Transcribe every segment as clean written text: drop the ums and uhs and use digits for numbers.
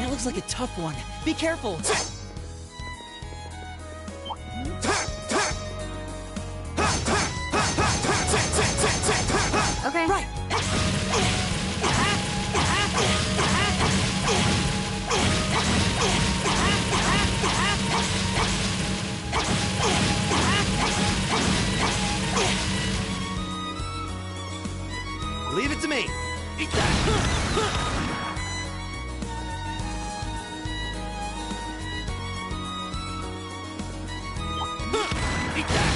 It looks like a tough one. Be careful! Okay. Right! Leave it to me. Eat that. Eat that.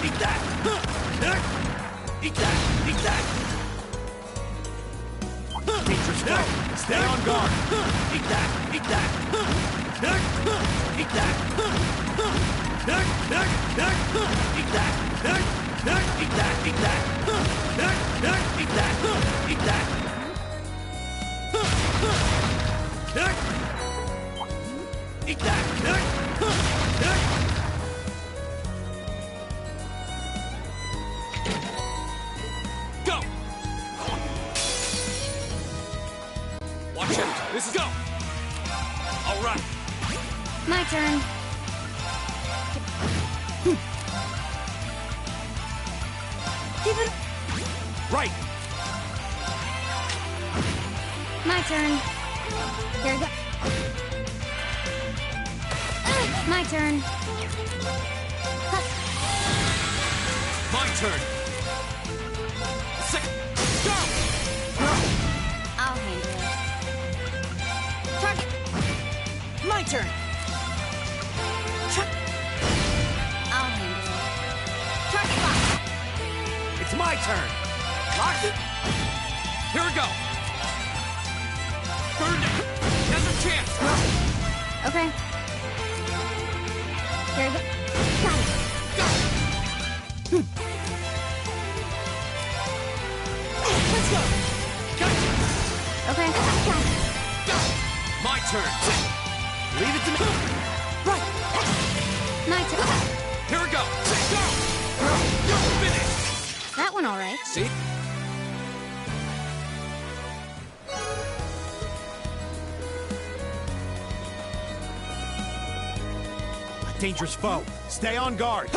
Eat that! Eat that! Eat that! Eat that! Dangerous foe! Stay on guard! Eat that! Eat that! Eat that! Eat that! Eat that! Eat that! Eat that! Eat that! Eat that! Go! Watch out! This is go! All right! My turn. Give it... Right! My turn. Here we go. My turn. My turn! Second! Go! I'll handle it. Target. My turn! I'll handle it. Target lock. It's my turn! Locked it! Here we go! Burn it! There's a chance! Okay. Here we go. Got it. Let's go! Gotcha! Okay. Got it. My turn! Leave it to me! Right! My turn. Here we go! Go! Go! Finish! That one all right. See? A dangerous foe. Stay on guard.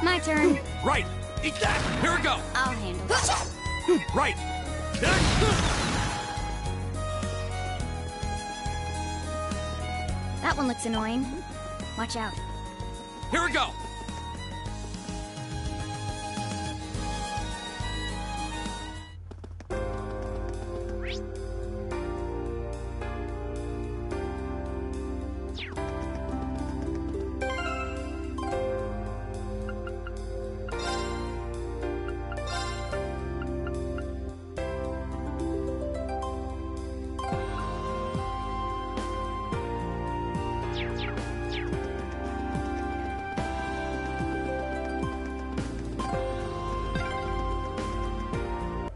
My turn. Right! Eat that! Here we go! I'll handle it. Right! That one looks annoying. Watch out. Here we go!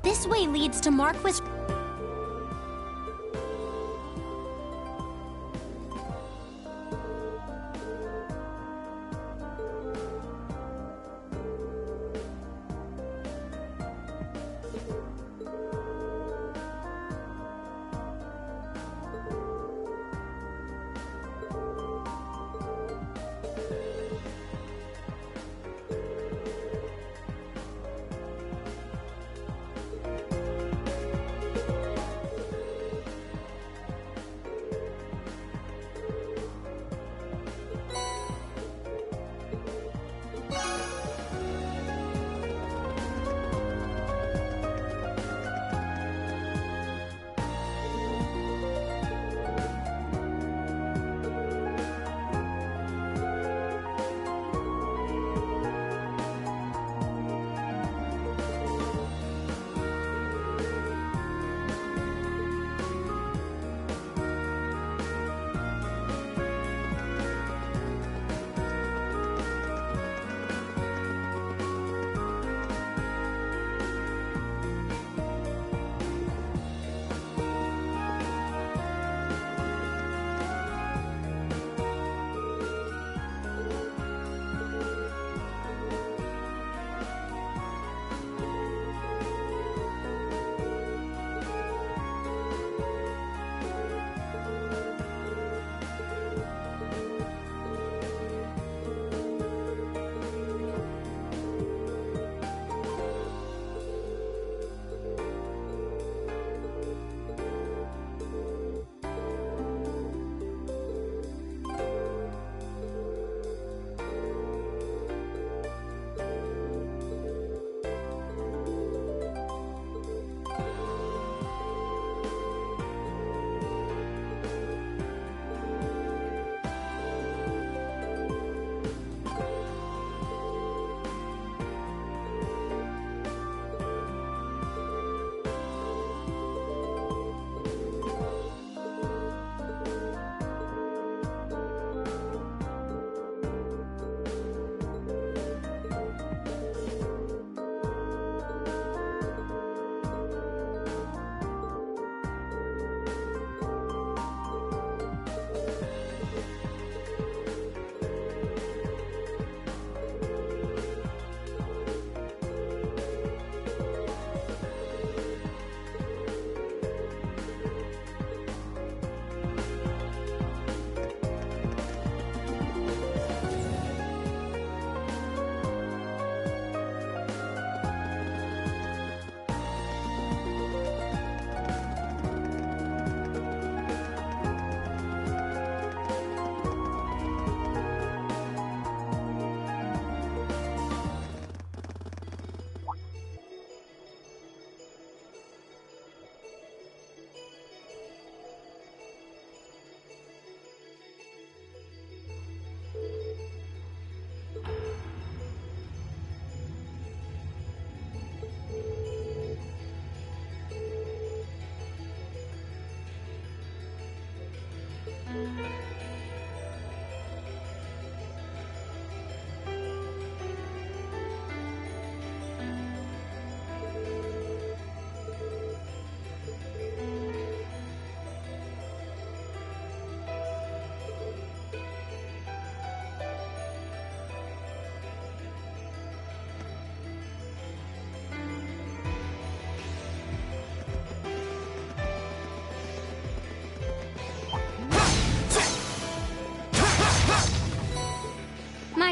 This way leads to Marquis.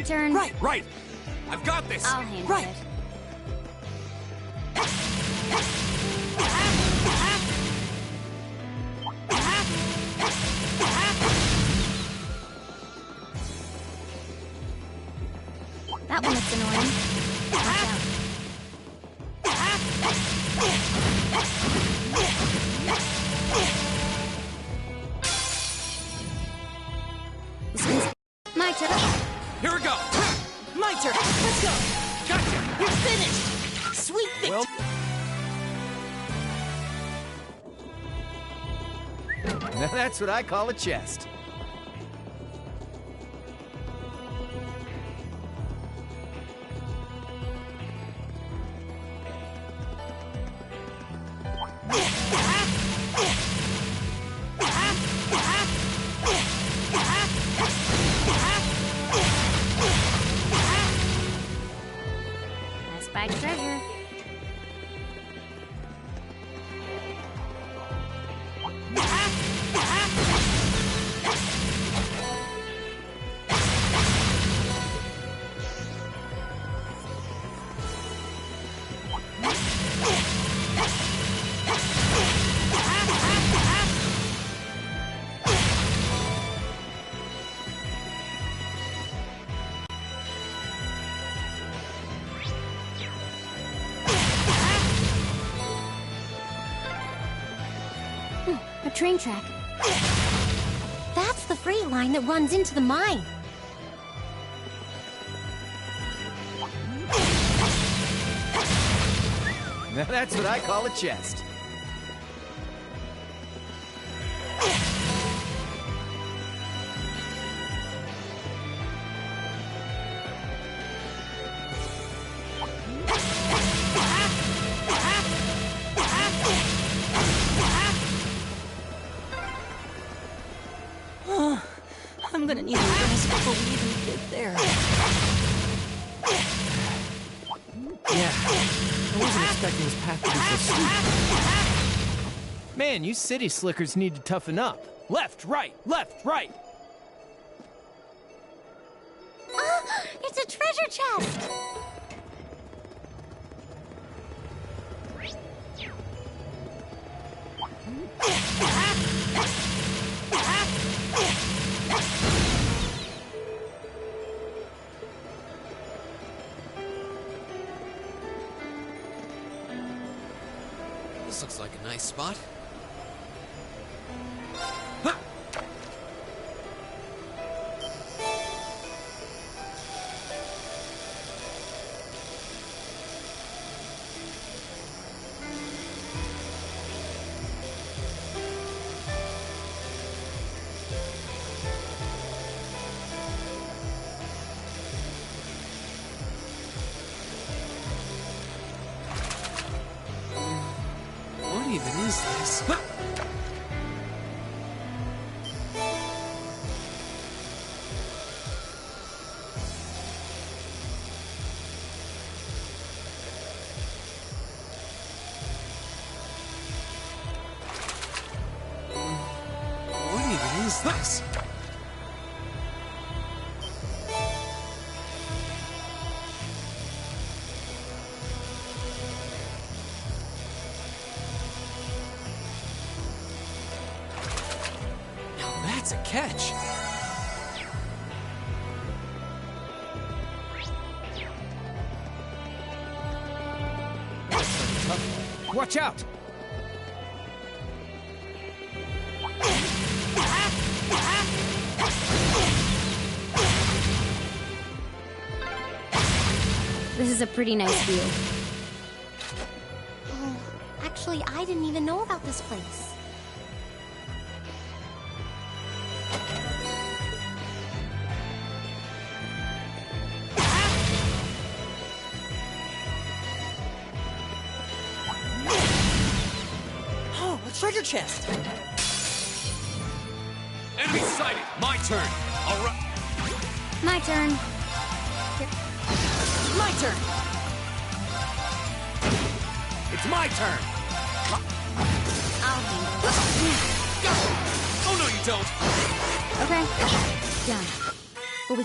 My turn. Right. Right! I've got this! I'll handle Right. it. That one looks annoying. Watch out. This one's my turn. Here we go! My turn. Let's go. Gotcha! You're finished. Sweet victory. Well, now that's what I call a chest. I spied treasure. A train track. That's the freight line that runs into the mine. Now that's what I call a chest. I'm gonna need a rest before we even get there. Yeah, I wasn't expecting this path to be so steep. Man, you city slickers need to toughen up. Left, right, left, right. It's a treasure chest! This looks like a nice spot. What even is this? What even is this? Now that's a catch. Watch out! This is a pretty nice view. Oh, actually, I didn't even know about this place. Oh, a treasure chest. Enemy sighted! My turn! All right. My turn. My turn. It's my turn! I'll handle Oh, no, you don't! it. Okay. Done. But we...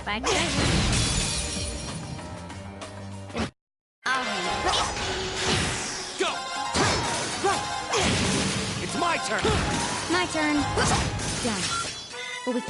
by treasure. I'll handle it. Go! It's my turn! My turn. Done. But we...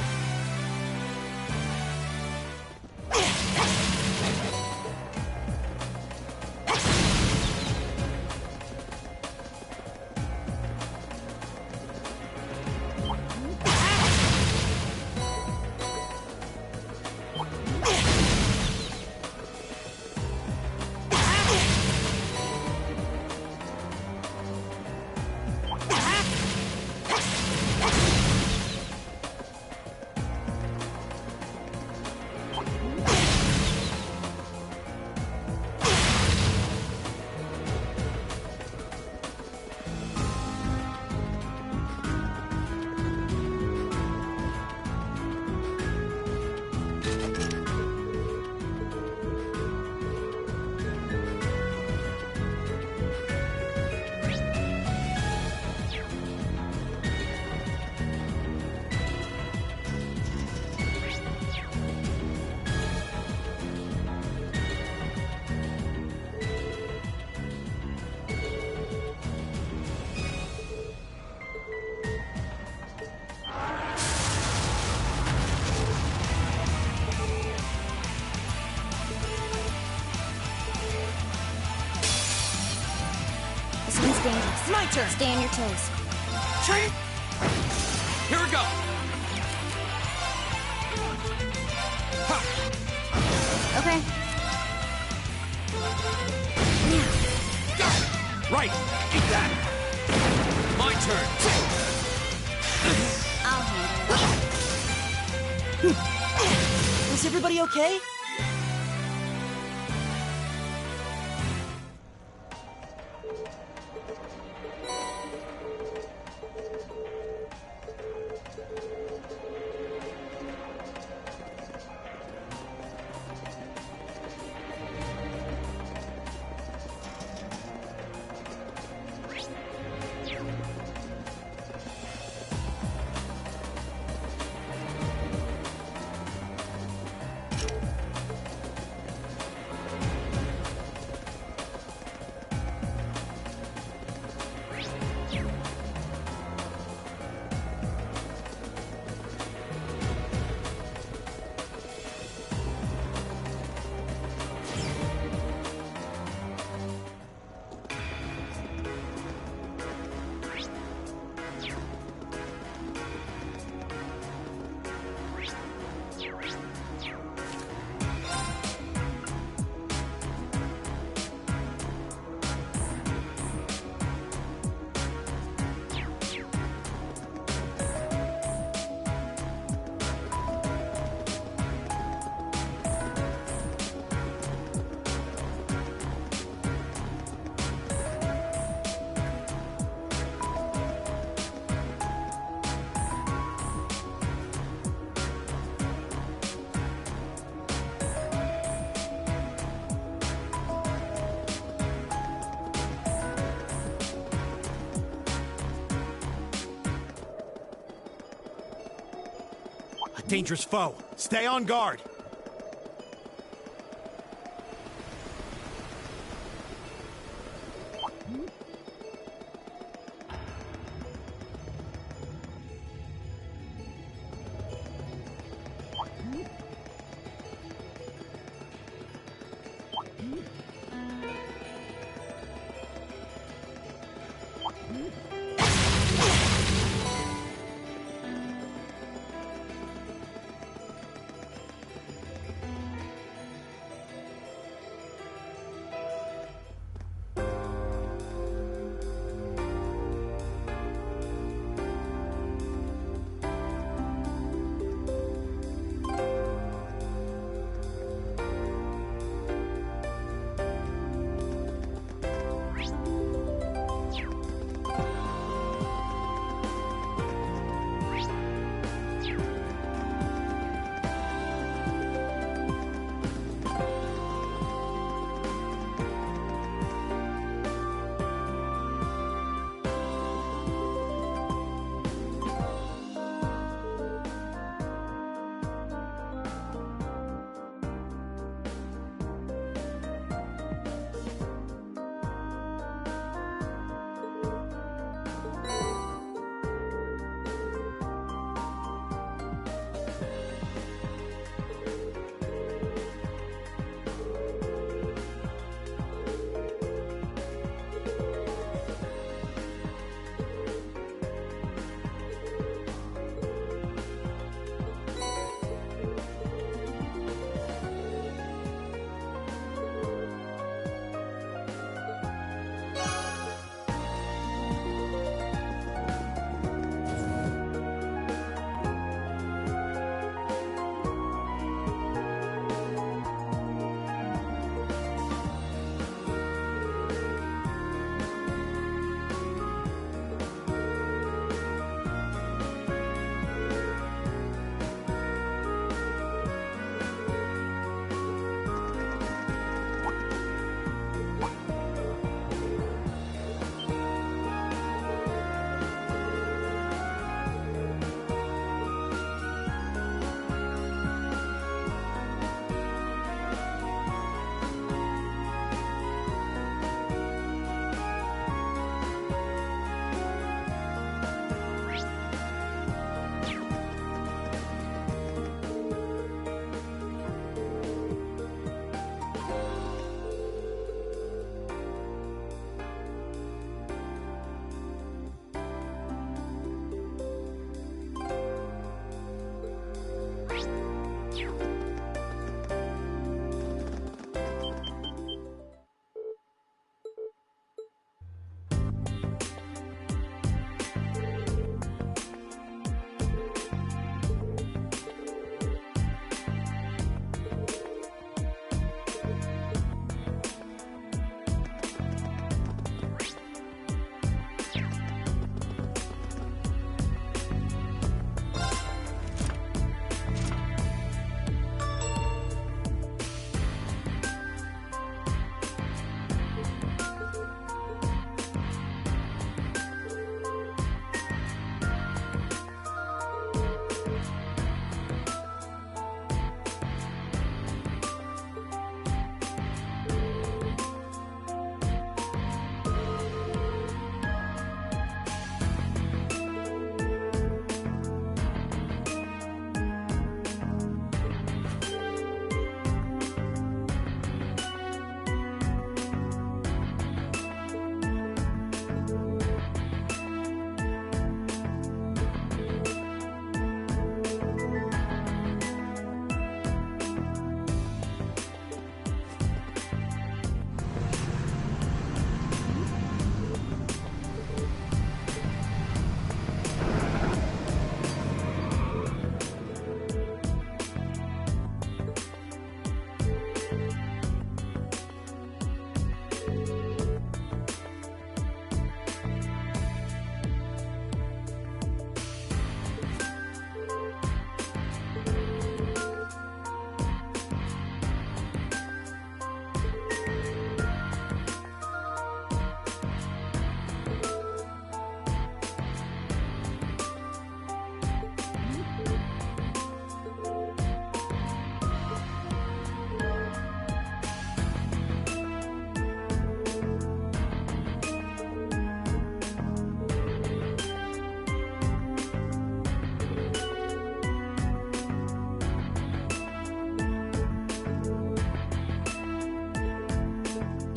This one's dangerous. My turn. Stay on your toes. Here we go! Okay. Now, Right! Eat that! My turn! I'll handle it. Is everybody okay? A dangerous foe. Stay on guard.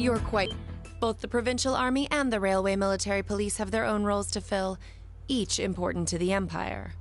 You're quite... Both the Provincial Army and the Railway Military Police have their own roles to fill, each important to the Empire.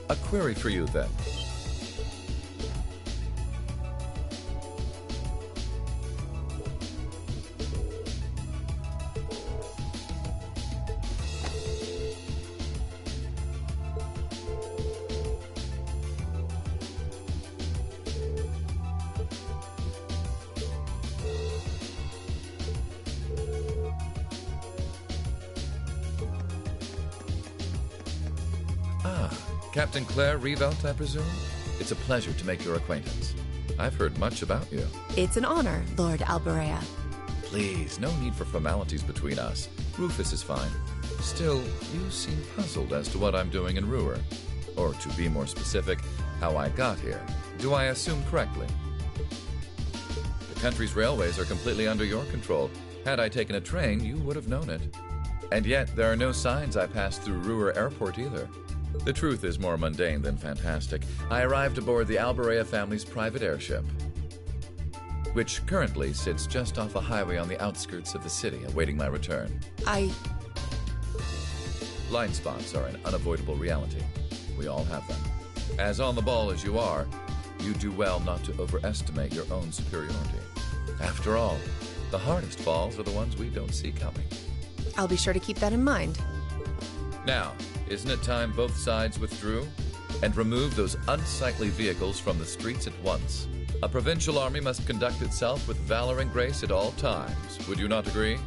A query for you, then. Captain Claire Revelt, I presume? It's a pleasure to make your acquaintance. I've heard much about you. It's an honor, Lord Albarea. Please, no need for formalities between us. Rufus is fine. Still, you seem puzzled as to what I'm doing in Ruhr. Or, to be more specific, how I got here. Do I assume correctly? The country's railways are completely under your control. Had I taken a train, you would have known it. And yet, there are no signs I passed through Ruhr Airport either. The truth is more mundane than fantastic. I arrived aboard the Albarea family's private airship, which currently sits just off a highway on the outskirts of the city, awaiting my return. Blind spots are an unavoidable reality. We all have them. As on the ball as you are, you do well not to overestimate your own superiority. After all, the hardest falls are the ones we don't see coming. I'll be sure to keep that in mind. Now, isn't it time both sides withdrew? And remove those unsightly vehicles from the streets at once. A provincial army must conduct itself with valor and grace at all times. Would you not agree?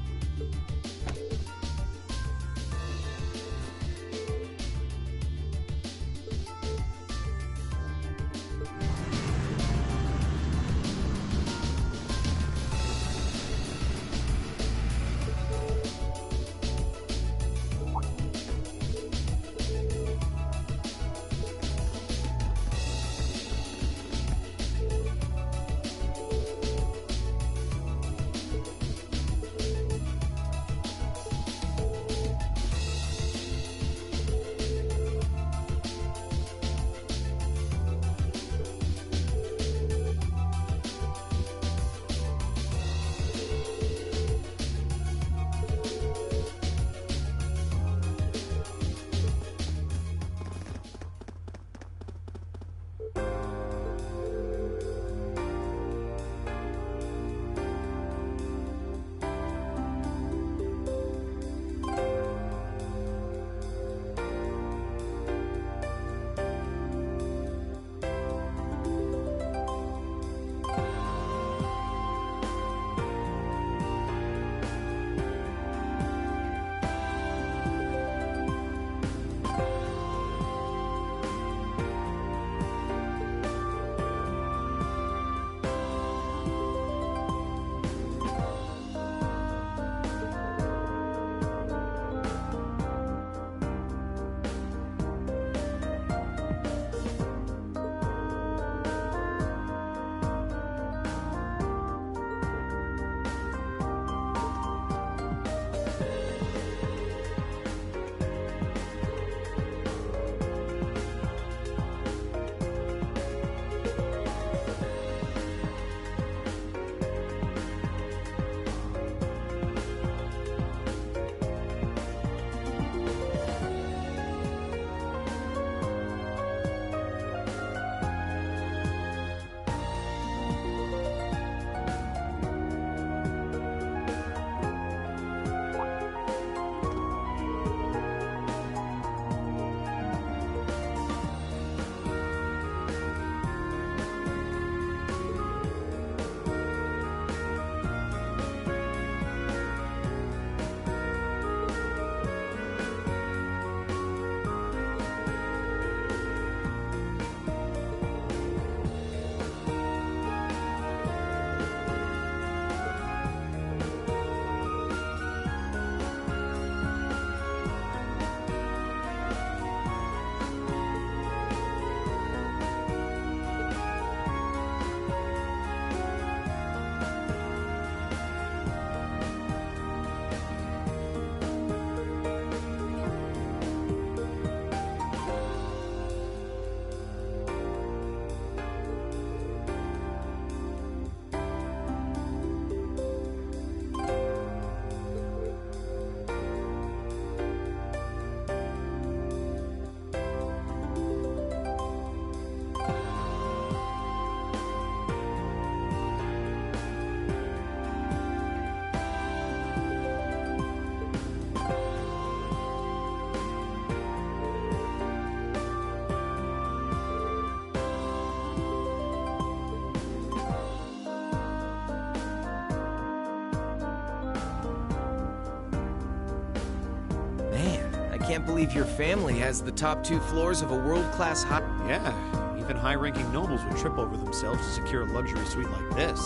Can't believe your family has the top 2 floors of a world-class high... Yeah, even high-ranking nobles would trip over themselves to secure a luxury suite like this.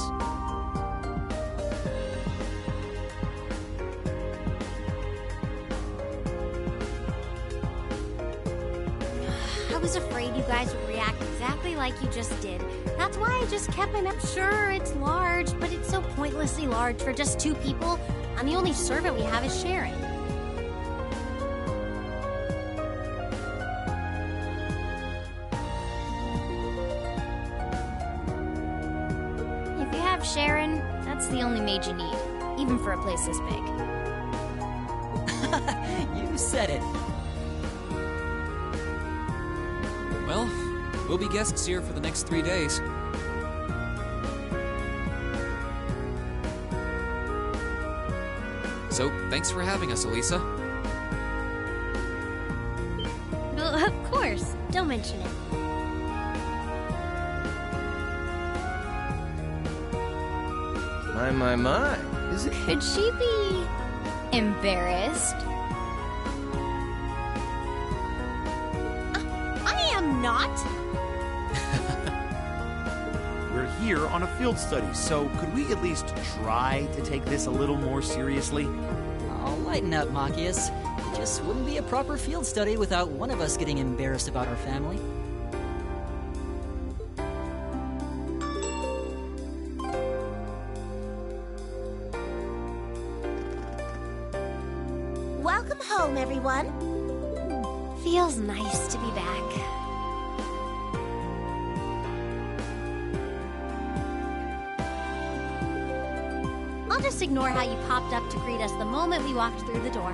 I was afraid you guys would react exactly like you just did. That's why I just kept my Sure, it's large, but it's so pointlessly large for just 2 people, and the only servant we have is Sharon. Sharon, that's the only maid you need, even for a place this big. You said it. Well, We'll be guests here for the next 3 days. So, thanks for having us, Elisa. Well, of course. Don't mention it. My. Is it? Could she be embarrassed? I am not. We're here on a field study, so could we at least try to take this a little more seriously? Oh, lighten up, Machias. It just wouldn't be a proper field study without one of us getting embarrassed about our family. Welcome home, everyone. Feels nice to be back. I'll just ignore how you popped up to greet us the moment we walked through the door.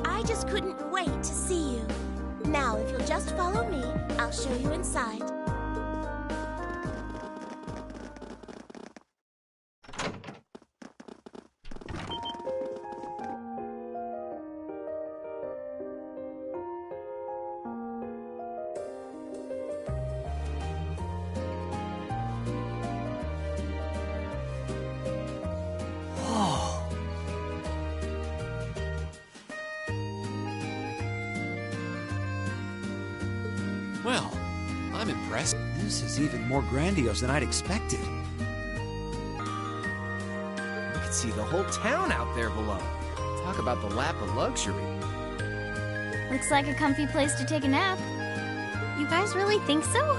I just couldn't wait to see you. Now, if you'll just follow me, I'll show you inside. Well, I'm impressed. This is even more grandiose than I'd expected. You can see the whole town out there below. Talk about the lap of luxury. Looks like a comfy place to take a nap. You guys really think so?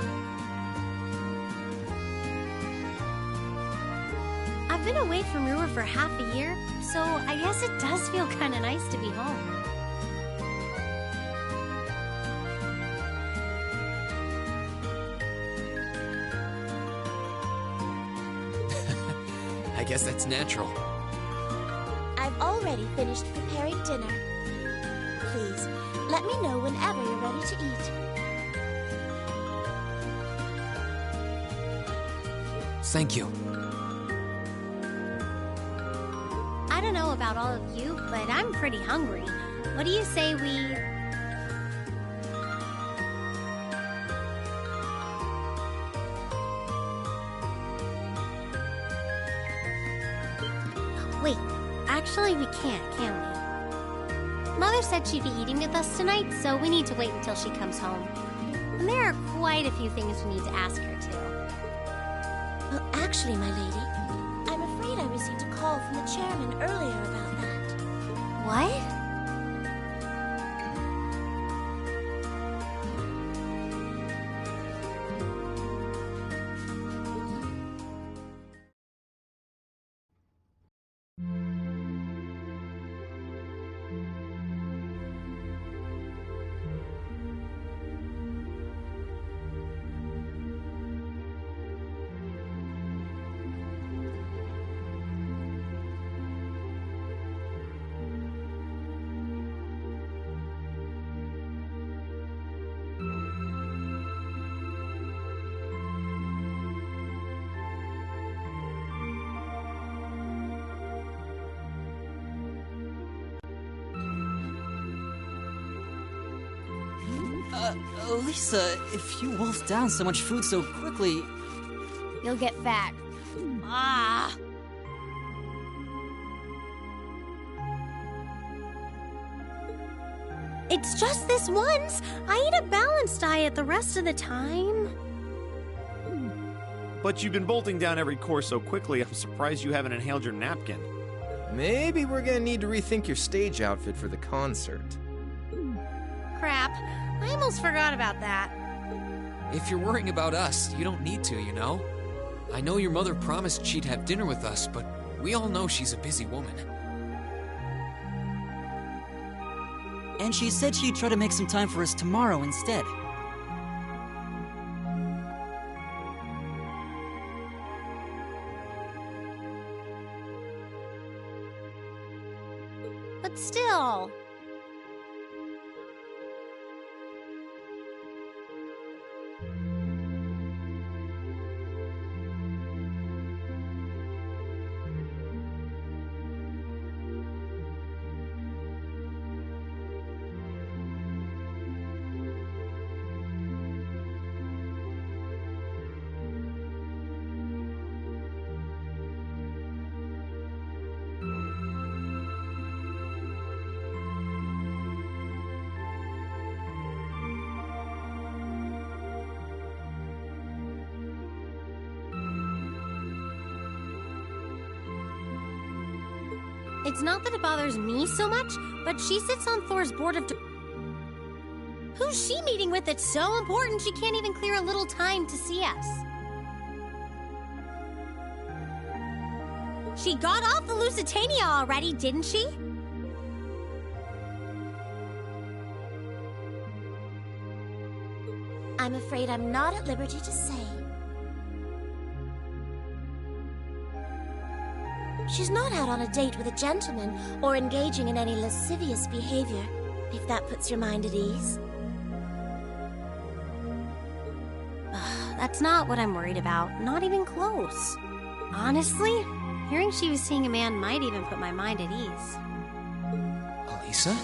I've been away from Ruhr for half a year, so I guess it does feel kind of nice to be home. I guess that's natural. I've already finished preparing dinner. Please, let me know whenever you're ready to eat. Thank you. I don't know about all of you, but I'm pretty hungry. What do you say we... Wait, actually we can't, can we? Mother said she'd be eating with us tonight, so we need to wait until she comes home. And there are quite a few things we need to ask her, too. Well, actually, my lady, I'm afraid I received a call from the chairman earlier about that. What? Lisa, if you wolf down so much food so quickly... You'll get fat. Ah! It's just this once. I eat a balanced diet the rest of the time. But you've been bolting down every course so quickly, I'm surprised you haven't inhaled your napkin. Maybe we're gonna need to rethink your stage outfit for the concert. Crap. I almost forgot about that. If you're worrying about us, you don't need to, you know? I know your mother promised she'd have dinner with us, but we all know she's a busy woman. And she said she'd try to make some time for us tomorrow instead. but still. It's not that it bothers me so much, but she sits on Thor's board of... Who's she meeting with that's so important she can't even clear a little time to see us? She got off the Lusitania already, didn't she? I'm afraid I'm not at liberty to say. She's not out on a date with a gentleman or engaging in any lascivious behavior, if that puts your mind at ease. That's not what I'm worried about. Not even close. Honestly, hearing she was seeing a man might even put my mind at ease. Elisa?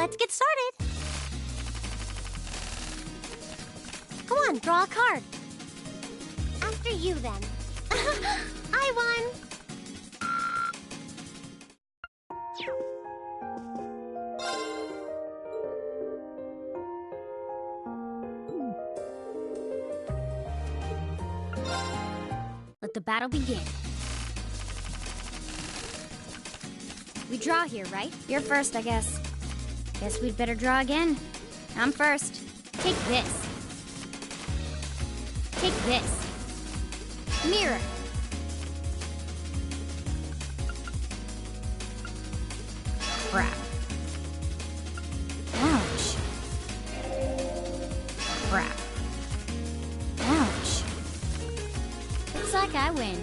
Let's get started. Come on, draw a card. After you, then. I won. Let the battle begin. We draw here, right? You're first, I guess. Guess we'd better draw again. I'm first. Take this. Take this. Mirror. Crap. Ouch. Crap. Ouch. Looks like I win.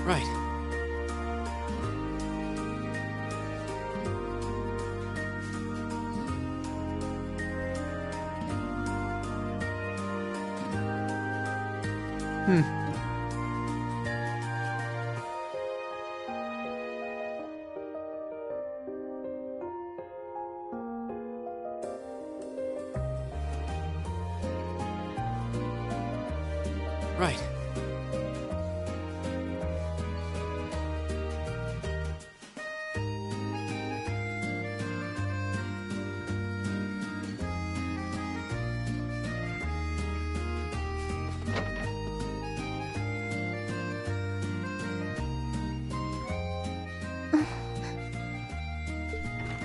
Right. Right.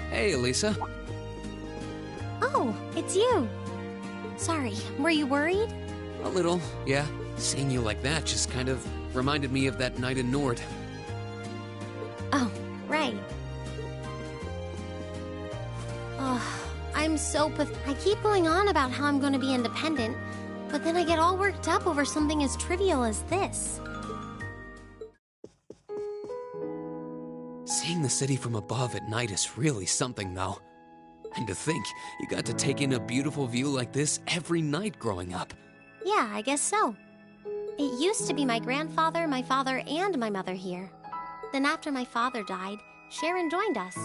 Hey, Elisa. Oh, it's you. Sorry, were you worried? A little, yeah. Seeing you like that just kind of reminded me of that night in Nord. Oh, right. Oh, I'm so I keep going on about how I'm going to be independent, but then I get all worked up over something as trivial as this. Seeing the city from above at night is really something, though. And to think, you got to take in a beautiful view like this every night growing up. Yeah, I guess so. It used to be my grandfather, my father, and my mother here. Then after my father died, Sharon joined us.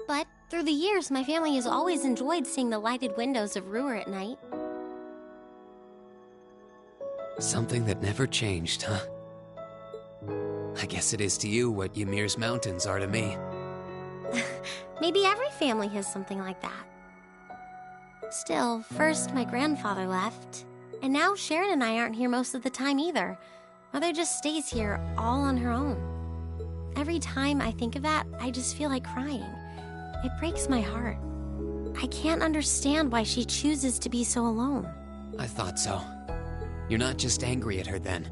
But through the years, my family has always enjoyed seeing the lighted windows of Ruhr at night. Something that never changed, huh? I guess it is to you what Ymir's mountains are to me. Maybe every family has something like that. Still, first my grandfather left, and now Sharon and I aren't here most of the time either. Mother just stays here all on her own. Every time I think of that, I just feel like crying. It breaks my heart. I can't understand why she chooses to be so alone. I thought so. You're not just angry at her then.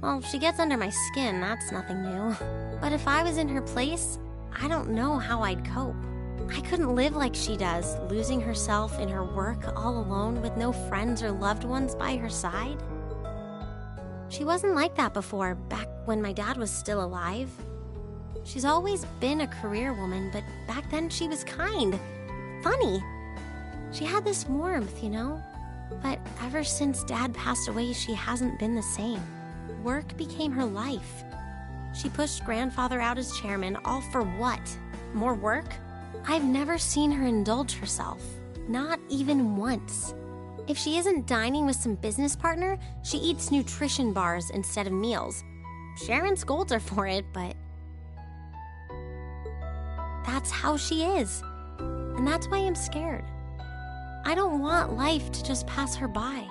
Well, she gets under my skin, that's nothing new. But if I was in her place, I don't know how I'd cope. I couldn't live like she does, losing herself in her work all alone with no friends or loved ones by her side. She wasn't like that before, back when my dad was still alive. She's always been a career woman, but back then she was kind, funny. She had this warmth, you know? But ever since Dad passed away, she hasn't been the same. Work became her life. She pushed Grandfather out as chairman, all for what? More work? I've never seen her indulge herself. Not even once. If she isn't dining with some business partner, she eats nutrition bars instead of meals. Sharon scolds her for it, but that's how she is. And that's why I'm scared. I don't want life to just pass her by.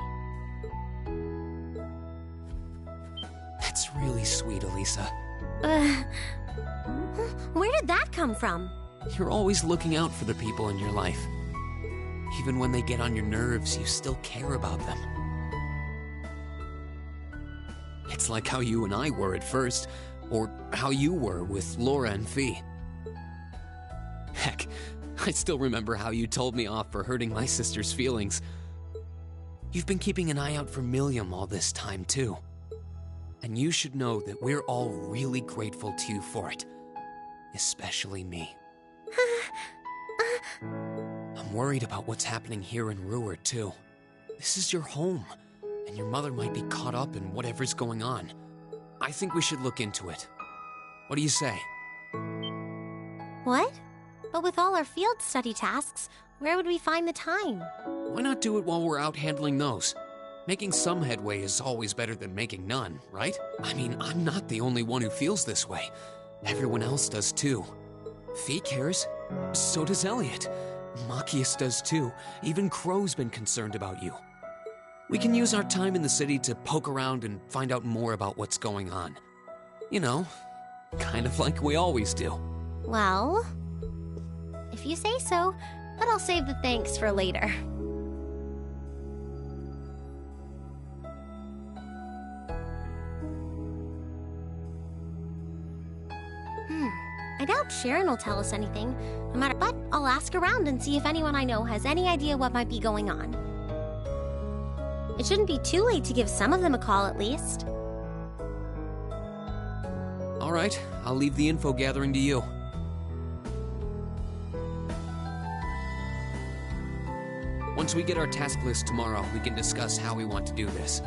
That's really sweet, Elisa. Where did that come from? You're always looking out for the people in your life. Even when they get on your nerves, you still care about them. It's like how you and I were at first, or how you were with Laura and Fee. Heck, I still remember how you told me off for hurting my sister's feelings. You've been keeping an eye out for Milliam all this time, too. And you should know that we're all really grateful to you for it. Especially me. I'm worried about what's happening here in Ruhr, too. This is your home, and your mother might be caught up in whatever's going on. I think we should look into it. What do you say? What? But with all our field study tasks, where would we find the time? Why not do it while we're out handling those? Making some headway is always better than making none, right? I mean, I'm not the only one who feels this way. Everyone else does too. Fee cares. So does Elliot. Machias does too. Even Crow's been concerned about you. We can use our time in the city to poke around and find out more about what's going on. You know, kind of like we always do. Well, if you say so, but I'll save the thanks for later. I doubt Sharon will tell us anything, no matter, but I'll ask around and see if anyone I know has any idea what might be going on. It shouldn't be too late to give some of them a call at least. All right, I'll leave the info gathering to you. Once we get our task list tomorrow, we can discuss how we want to do this.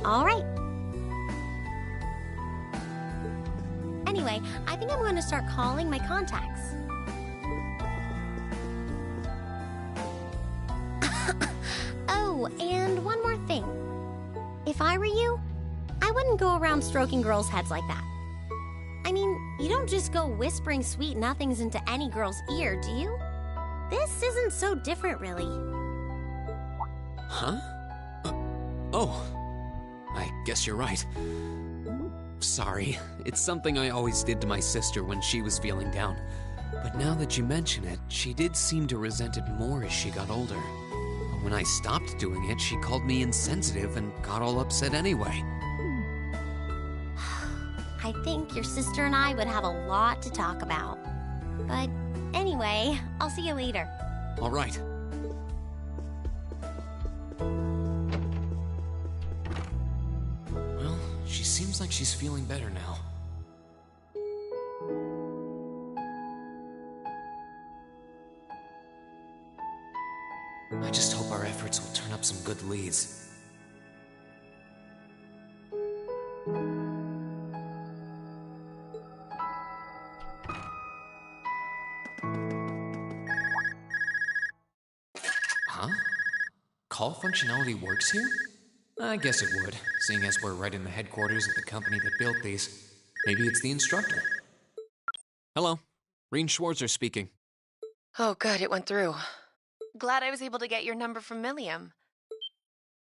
All right. Anyway, I think I'm going to start calling my contacts. Oh, and one more thing. If I were you, I wouldn't go around stroking girls' heads like that. I mean, you don't just go whispering sweet nothings into any girl's ear, do you? This isn't so different, really. Huh? Oh, I guess you're right. Sorry, it's something I always did to my sister when she was feeling down. But now that you mention it, she did seem to resent it more as she got older. But when I stopped doing it, she called me insensitive and got all upset anyway. I think your sister and I would have a lot to talk about. But anyway, I'll see you later. All right. Well, she seems like she's feeling better now. I just hope our efforts will turn up some good leads. Huh? Call functionality works here? I guess it would, seeing as we're right in the headquarters of the company that built these. Maybe it's the instructor. Hello, Reen Schwarzer speaking. Oh, good, it went through. Glad I was able to get your number from Milliam.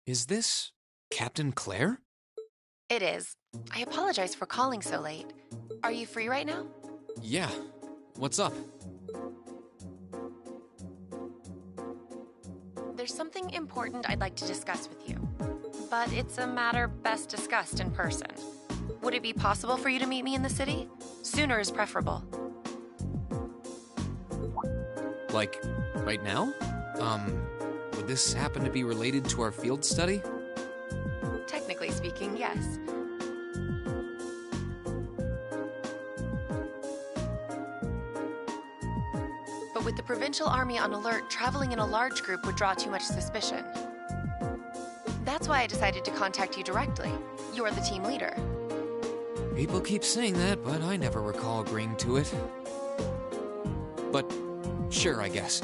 Is this Captain Claire? It is. I apologize for calling so late. Are you free right now? Yeah. What's up? There's something important I'd like to discuss with you. But it's a matter best discussed in person. Would it be possible for you to meet me in the city? Sooner is preferable. Like, right now? Would this happen to be related to our field study? Technically speaking, yes. But with the Provincial Army on alert, traveling in a large group would draw too much suspicion. That's why I decided to contact you directly. You're the team leader. People keep saying that, but I never recall agreeing to it. But, sure, I guess.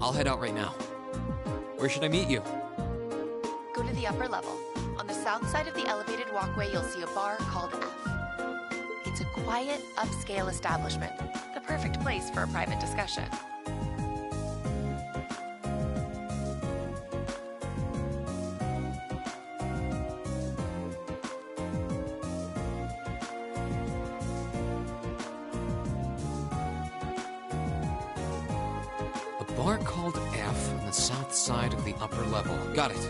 I'll head out right now. Where should I meet you? Go to the upper level. On the south side of the elevated walkway, you'll see a bar called F. It's a quiet, upscale establishment. The perfect place for a private discussion. A bar called F on the south side of the upper level. Got it.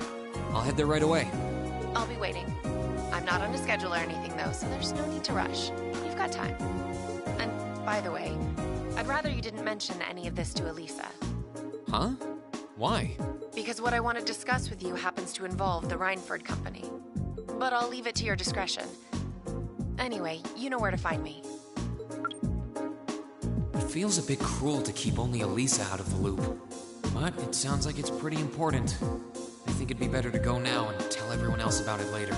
I'll head there right away. I'll be waiting. I'm not on a schedule or anything, though, so there's no need to rush. You've got time. And, by the way, I'd rather you didn't mention any of this to Elisa. Huh? Why? Because what I want to discuss with you happens to involve the Reinford Company. But I'll leave it to your discretion. Anyway, you know where to find me. It feels a bit cruel to keep only Elisa out of the loop. But it sounds like it's pretty important. I think it'd be better to go now and tell everyone else about it later.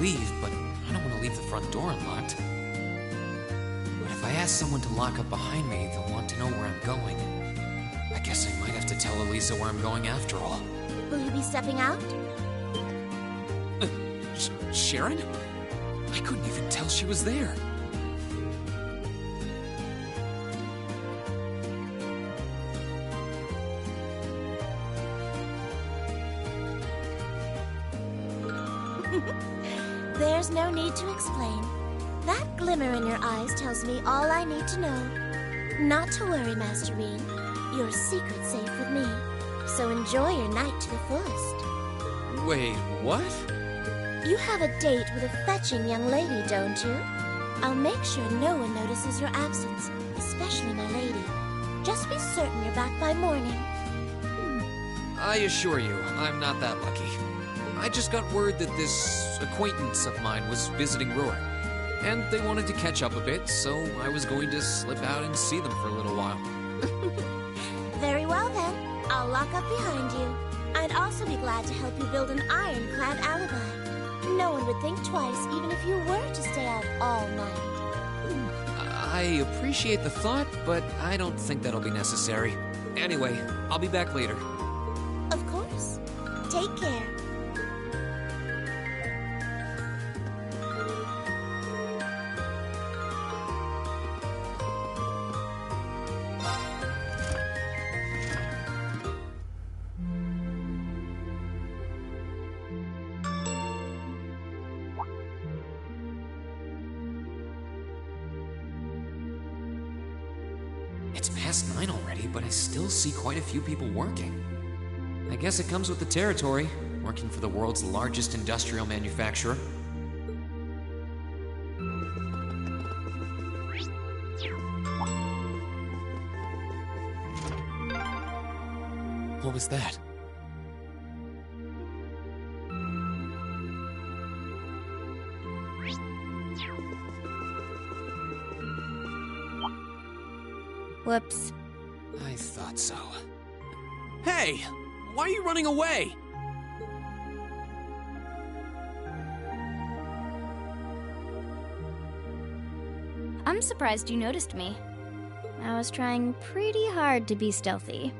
leave, but I don't want to leave the front door unlocked. But if I ask someone to lock up behind me, they'll want to know where I'm going. I guess I might have to tell Elisa where I'm going after all. Will you be stepping out? Sharon? I couldn't even tell she was there. There's no need to explain. That glimmer in your eyes tells me all I need to know. Not to worry, Master Rean. Your secret's safe with me. So enjoy your night to the fullest. Wait, what? You have a date with a fetching young lady, don't you? I'll make sure no one notices your absence, especially my lady. Just be certain you're back by morning. I assure you, I'm not that lucky. I just got word that this acquaintance of mine was visiting Ruhr, and they wanted to catch up a bit, so I was going to slip out and see them for a little while. Very well then. I'll lock up behind you. I'd also be glad to help you build an ironclad alibi. No one would think twice, even if you were to stay out all night. I appreciate the thought, but I don't think that'll be necessary. Anyway, I'll be back later. Of course. Take care. It's past 9 already, but I still see quite a few people working. I guess it comes with the territory, working for the world's largest industrial manufacturer. What was that? Whoops. I thought so. Hey! Why are you running away? I'm surprised you noticed me. I was trying pretty hard to be stealthy.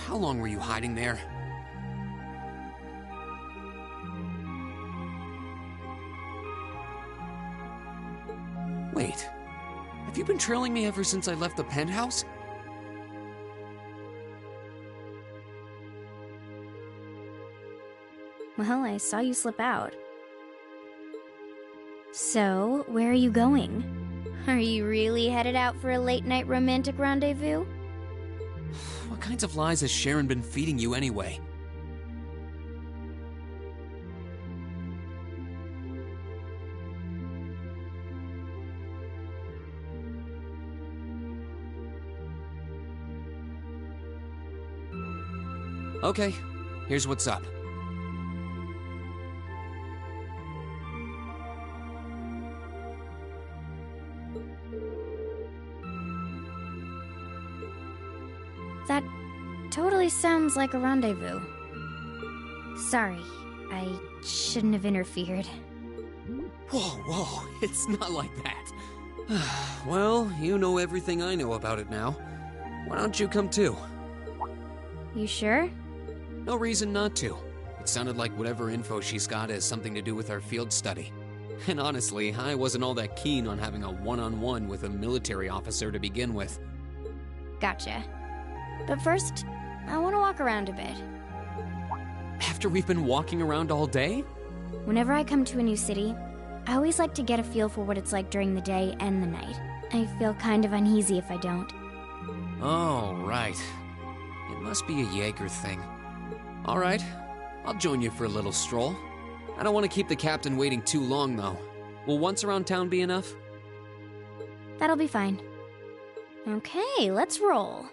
How long were you hiding there? Wait, have you been trailing me ever since I left the penthouse? Well, I saw you slip out. So, where are you going? Are you really headed out for a late-night romantic rendezvous? What kinds of lies has Sharon been feeding you anyway? Okay, here's what's up. That totally sounds like a rendezvous. Sorry, I shouldn't have interfered. Whoa, it's not like that. Well, you know everything I know about it now. Why don't you come too? You sure? No reason not to. It sounded like whatever info she's got has something to do with our field study. And honestly, I wasn't all that keen on having a one-on-one with a military officer to begin with. Gotcha. But first, I want to walk around a bit. After we've been walking around all day? Whenever I come to a new city, I always like to get a feel for what it's like during the day and the night. I feel kind of uneasy if I don't. Oh, right. It must be a Jaeger thing. All right, I'll join you for a little stroll. I don't want to keep the captain waiting too long, though. Will once around town be enough? That'll be fine. Okay, let's roll.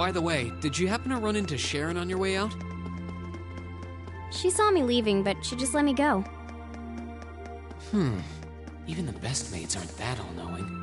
By the way, did you happen to run into Sharon on your way out? She saw me leaving, but she just let me go. Even the best maids aren't that all-knowing.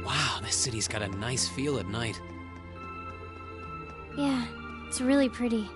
Wow, this city's got a nice feel at night. Yeah, it's really pretty.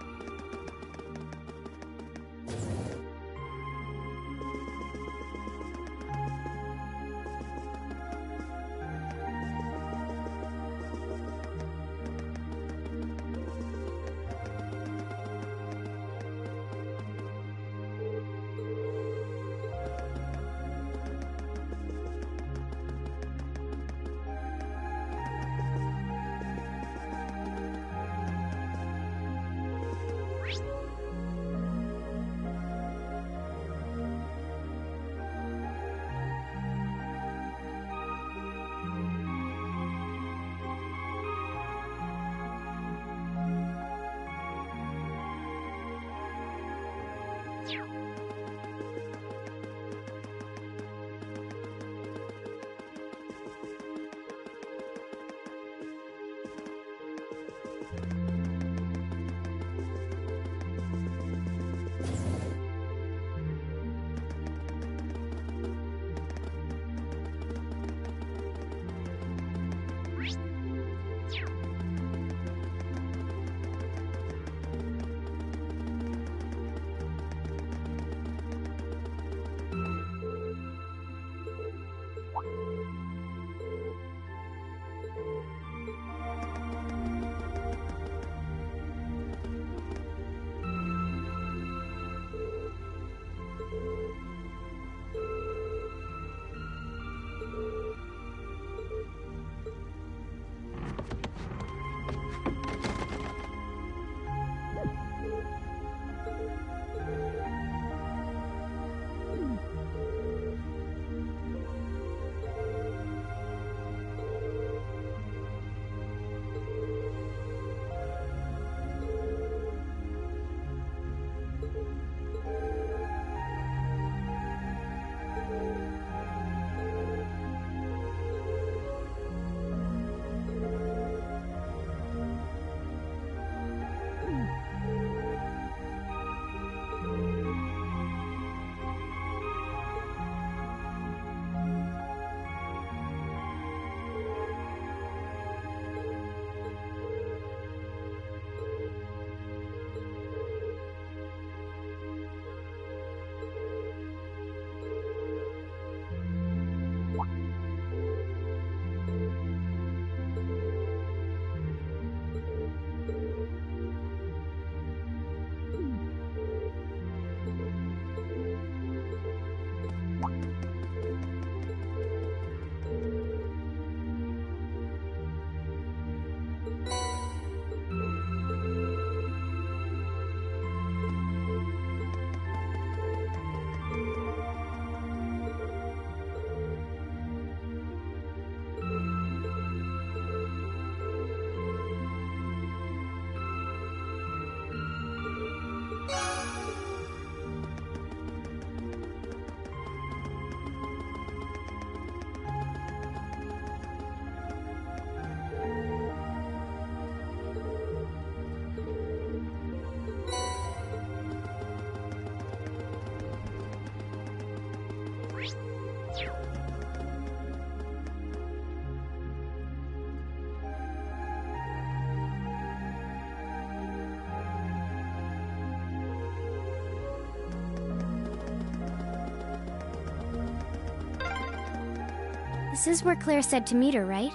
This is where Claire said to meet her, right?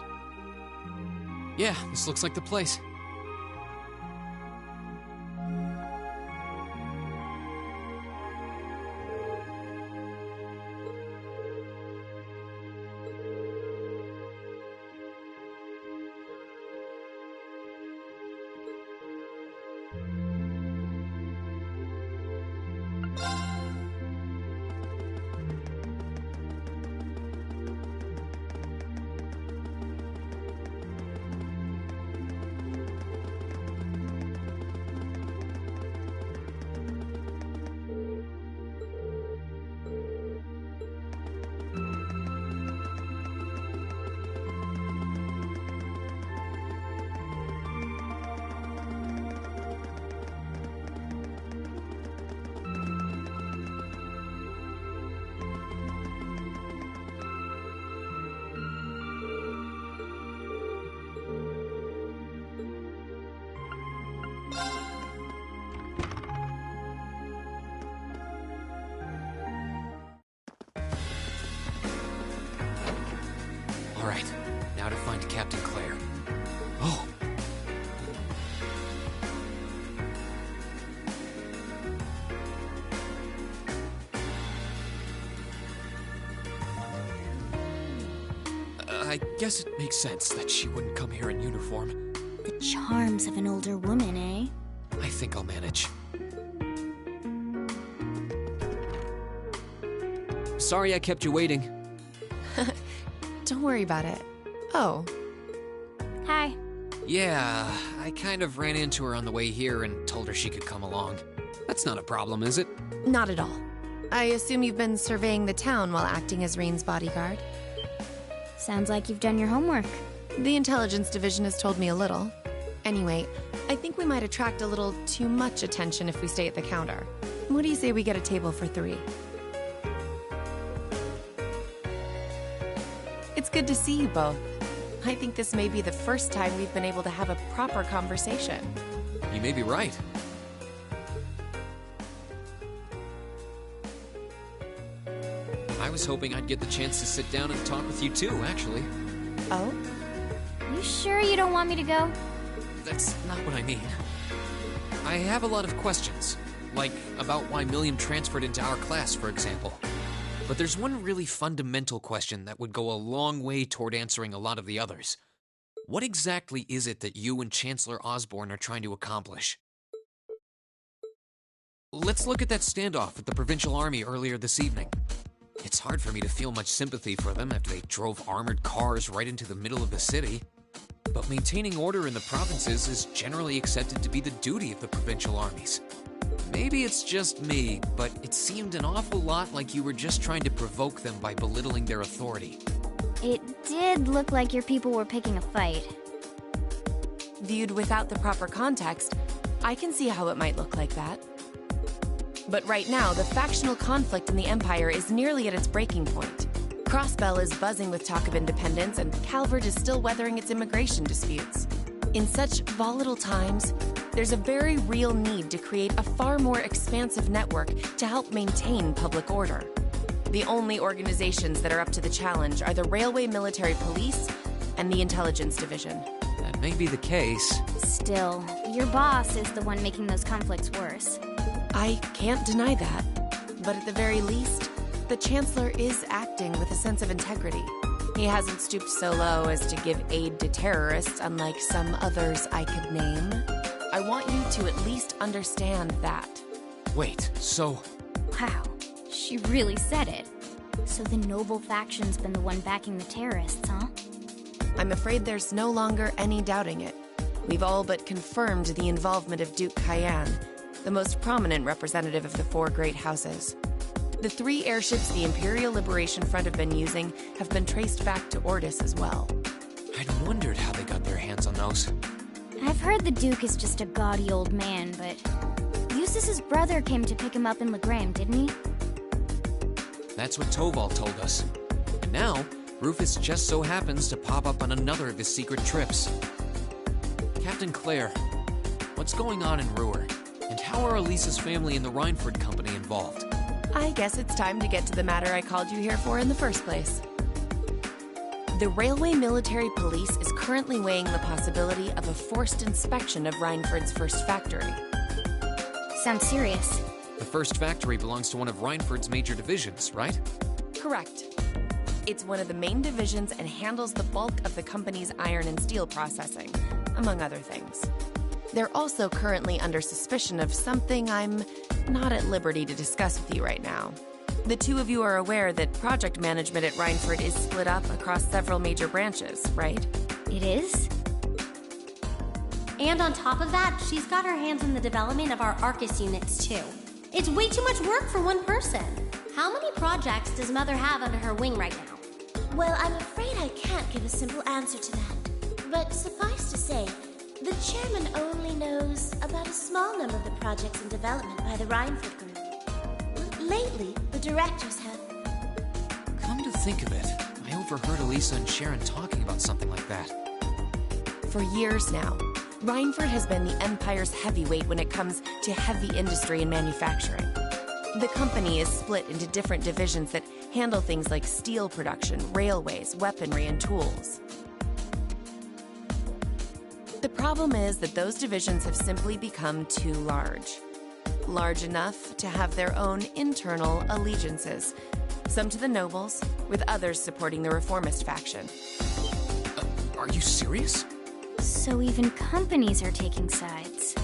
Yeah, this looks like the place. Alright, now to find Captain Claire. Oh! I guess it makes sense that she wouldn't come here in uniform. The charms of an older woman, eh? I think I'll manage. Sorry I kept you waiting. Don't worry about it. Oh. Hi. Yeah, I kind of ran into her on the way here and told her she could come along. That's not a problem, is it? Not at all. I assume you've been surveying the town while acting as Rain's bodyguard? Sounds like you've done your homework. The intelligence division has told me a little. Anyway, I think we might attract a little too much attention if we stay at the counter. What do you say we get a table for 3? It's good to see you both. I think this may be the first time we've been able to have a proper conversation. You may be right. I was hoping I'd get the chance to sit down and talk with you too, actually. Oh? You sure you don't want me to go? That's not what I mean. I have a lot of questions, like about why Milliam transferred into our class, for example. But there's one really fundamental question that would go a long way toward answering a lot of the others. What exactly is it that you and Chancellor Osborn are trying to accomplish? Let's look at that standoff with the Provincial Army earlier this evening. It's hard for me to feel much sympathy for them after they drove armored cars right into the middle of the city. But maintaining order in the provinces is generally accepted to be the duty of the provincial armies. Maybe it's just me, but it seemed an awful lot like you were just trying to provoke them by belittling their authority. It did look like your people were picking a fight. Viewed without the proper context, I can see how it might look like that. But right now, the factional conflict in the Empire is nearly at its breaking point. Crossbell is buzzing with talk of independence, and Calvert is still weathering its immigration disputes. In such volatile times, there's a very real need to create a far more expansive network to help maintain public order. The only organizations that are up to the challenge are the Railway Military Police and the Intelligence Division. That may be the case. Still, your boss is the one making those conflicts worse. I can't deny that. But at the very least, the Chancellor is acting with a sense of integrity. He hasn't stooped so low as to give aid to terrorists, unlike some others I could name. I want you to at least understand that. Wait, so... Wow, she really said it. So the noble faction's been the one backing the terrorists, huh? I'm afraid there's no longer any doubting it. We've all but confirmed the involvement of Duke Cayenne, the most prominent representative of the 4 great houses. The 3 airships the Imperial Liberation Front have been using have been traced back to Ordis as well. I'd wondered how they got their hands on those. I've heard the Duke is just a gaudy old man, but Eustace's brother came to pick him up in Legram, didn't he? That's what Toval told us. now, Rufus just so happens to pop up on another of his secret trips. Captain Claire, what's going on in Ruhr? And how are Elisa's family and the Reinford Company involved? I guess it's time to get to the matter I called you here for in the first place. The Railway Military Police is currently weighing the possibility of a forced inspection of Reinford's first factory. Sounds serious. The first factory belongs to one of Reinford's major divisions, right? Correct. It's one of the main divisions and handles the bulk of the company's iron and steel processing, among other things. They're also currently under suspicion of something I'm not at liberty to discuss with you right now. The two of you are aware that project management at Reinford is split up across several major branches, right? It is? And on top of that, she's got her hands in the development of our Arcus units, too. It's way too much work for one person. How many projects does Mother have under her wing right now? Well, I'm afraid I can't give a simple answer to that. But suffice to say, the chairman only knows about a small number of the projects in development by the Reinford Group. Lately, the directors have... Come to think of it, I overheard Elisa and Sharon talking about something like that. For years now, Reinford has been the Empire's heavyweight when it comes to heavy industry and manufacturing. The company is split into different divisions that handle things like steel production, railways, weaponry, and tools. The problem is that those divisions have simply become too large. Large enough to have their own internal allegiances, some to the nobles, with others supporting the reformist faction. Are you serious? So even companies are taking sides.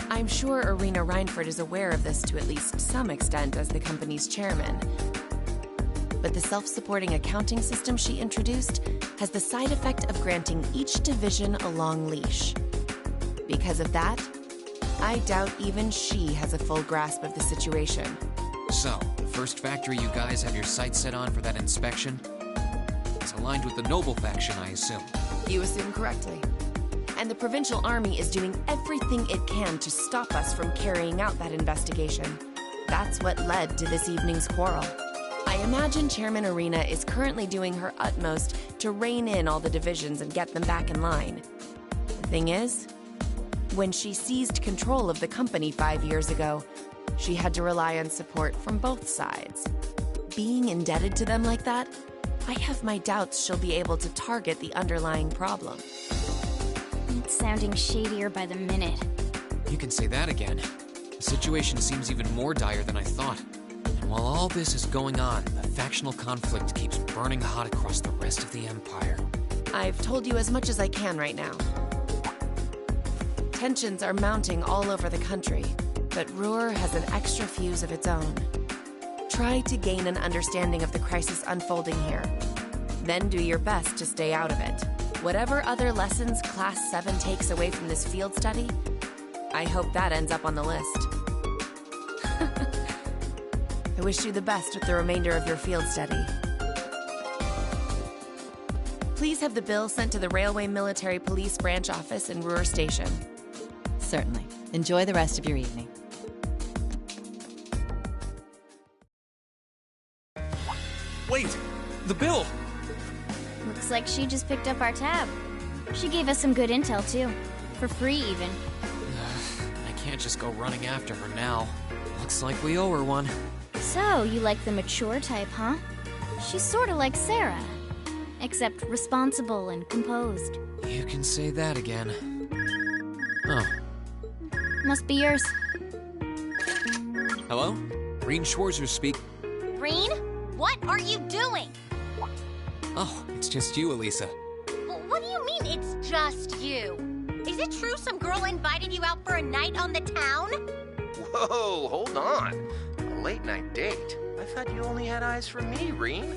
I'm sure Irina Reinford is aware of this to at least some extent as the company's chairman. But the self-supporting accounting system she introduced has the side effect of granting each division a long leash. Because of that, I doubt even she has a full grasp of the situation. So, the first factory you guys have your sights set on for that inspection is aligned with the noble faction, I assume. You assume correctly. And the provincial army is doing everything it can to stop us from carrying out that investigation. That's what led to this evening's quarrel. I imagine Chairman Irina is currently doing her utmost to rein in all the divisions and get them back in line. The thing is, when she seized control of the company 5 years ago, she had to rely on support from both sides. Being indebted to them like that, I have my doubts she'll be able to target the underlying problem. It's sounding shadier by the minute. You can say that again. The situation seems even more dire than I thought. And while all this is going on, the factional conflict keeps burning hot across the rest of the Empire. I've told you as much as I can right now. Tensions are mounting all over the country, but Ruhr has an extra fuse of its own. Try to gain an understanding of the crisis unfolding here. Then do your best to stay out of it. Whatever other lessons Class 7 takes away from this field study, I hope that ends up on the list. I wish you the best with the remainder of your field study. Please have the bill sent to the Railway Military Police Branch Office in Ruhr Station. Certainly. Enjoy the rest of your evening. Wait! The bill! Looks like she just picked up our tab. She gave us some good intel, too. For free, even. I can't just go running after her now. Looks like we owe her one. So, you like the mature type, huh? She's sorta like Sarah. Except responsible and composed. You can say that again. Oh. Must be yours. Hello? Reen Schwarzer speak. Reen? What are you doing? Oh, it's just you, Elisa. What do you mean, it's just you? Is it true some girl invited you out for a night on the town? Whoa, hold on. A late night date? I thought you only had eyes for me, Reen.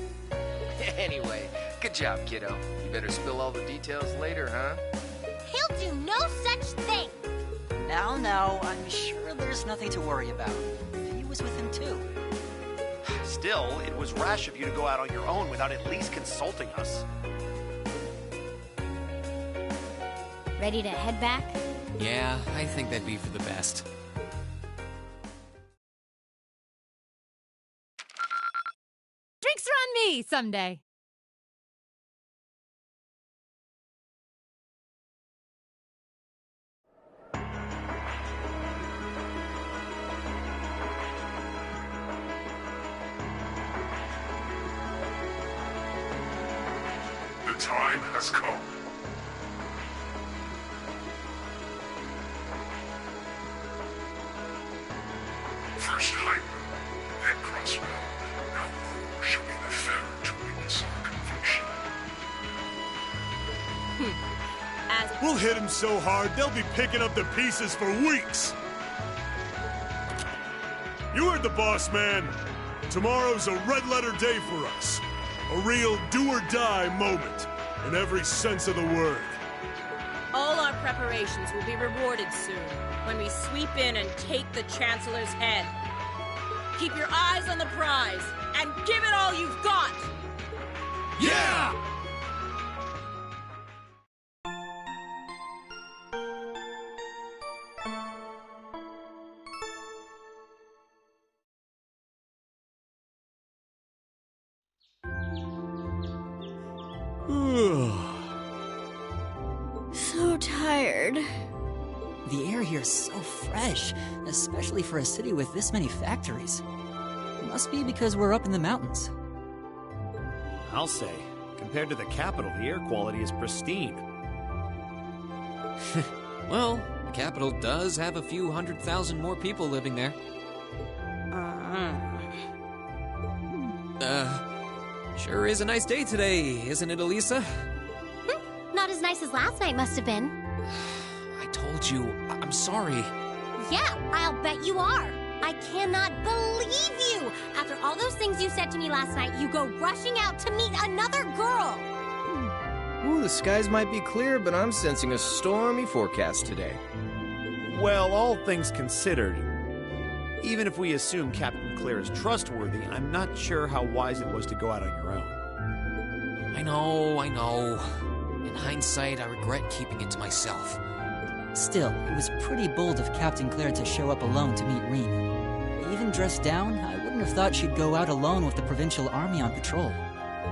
Anyway, good job, kiddo. You better spill all the details later, huh? He'll do no such thing! Now, I'm sure there's nothing to worry about. He was with him too. Still, it was rash of you to go out on your own without at least consulting us. Ready to head back? Yeah, I think that'd be for the best. Drinks are on me someday. time has come. First Hyper, then Crossrail. Now Roar shall be the fairer to witness our conviction. We'll hit him so hard, they'll be picking up the pieces for weeks. You heard the boss, man. Tomorrow's a red-letter day for us. A real do-or-die moment, in every sense of the word. All our preparations will be rewarded soon, when we sweep in and take the Chancellor's head. Keep your eyes on the prize, and give it all you've got! Yeah! So tired. The air here is so fresh, especially for a city with this many factories. It must be because we're up in the mountains. I'll say, compared to the capital, the air quality is pristine. Well, the capital does have a few 100,000 more people living there. Sure is a nice day today, isn't it, Elisa? Not as nice as last night must have been. I told you, I'm sorry. Yeah, I'll bet you are. I cannot believe you! After all those things you said to me last night, you go rushing out to meet another girl! Ooh, the skies might be clear, but I'm sensing a stormy forecast today. Well, all things considered, even if we assume Captain Claire is trustworthy, I'm not sure how wise it was to go out on your own. I know. In hindsight, I regret keeping it to myself. Still, it was pretty bold of Captain Claire to show up alone to meet Rean. Even dressed down, I wouldn't have thought she'd go out alone with the Provincial Army on patrol.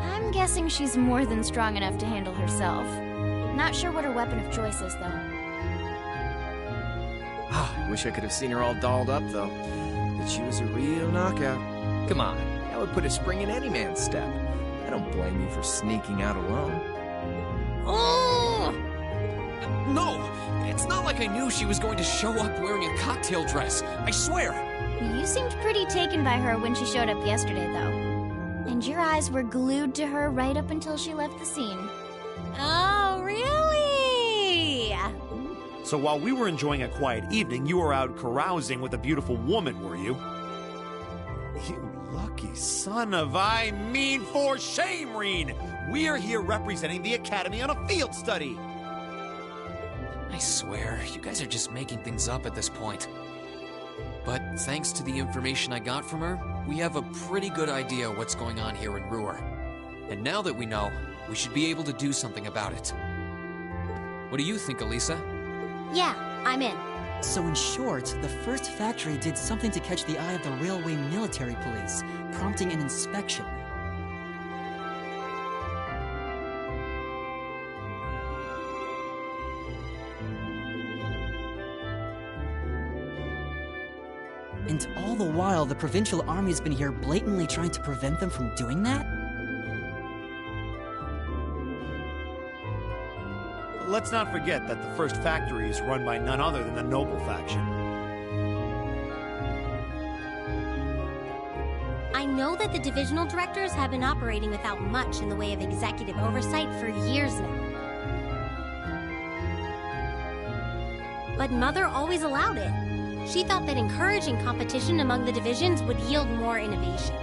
I'm guessing she's more than strong enough to handle herself. Not sure what her weapon of choice is, though. I wish I could have seen her all dolled up, though. But she was a real knockout. Come on, that would put a spring in any man's step. I don't blame you for sneaking out alone. Oh! No! It's not like I knew she was going to show up wearing a cocktail dress. I swear! You seemed pretty taken by her when she showed up yesterday, though. And your eyes were glued to her right up until she left the scene. Oh, really? So while we were enjoying a quiet evening, you were out carousing with a beautiful woman, were you? You lucky son of for shame, Rean! We're here representing the Academy on a field study! I swear, you guys are just making things up at this point. But thanks to the information I got from her, we have a pretty good idea what's going on here in Ruhr. And now that we know, we should be able to do something about it. What do you think, Elisa? Yeah, I'm in. So in short, the first factory did something to catch the eye of the railway military police, prompting an inspection. And all the while, the Provincial Army's been here blatantly trying to prevent them from doing that? Let's not forget that the first factory is run by none other than the Noble faction. I know that the divisional directors have been operating without much in the way of executive oversight for years now. But Mother always allowed it. She thought that encouraging competition among the divisions would yield more innovations.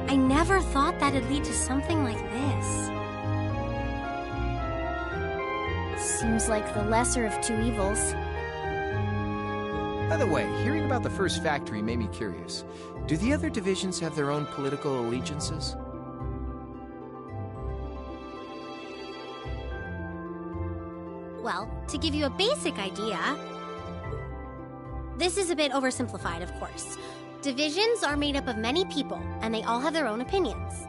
I never thought that'd lead to something like this. Seems like the lesser of two evils. By the way, hearing about the first factory made me curious. Do the other divisions have their own political allegiances? Well, to give you a basic idea, this is a bit oversimplified, of course. Divisions are made up of many people, and they all have their own opinions.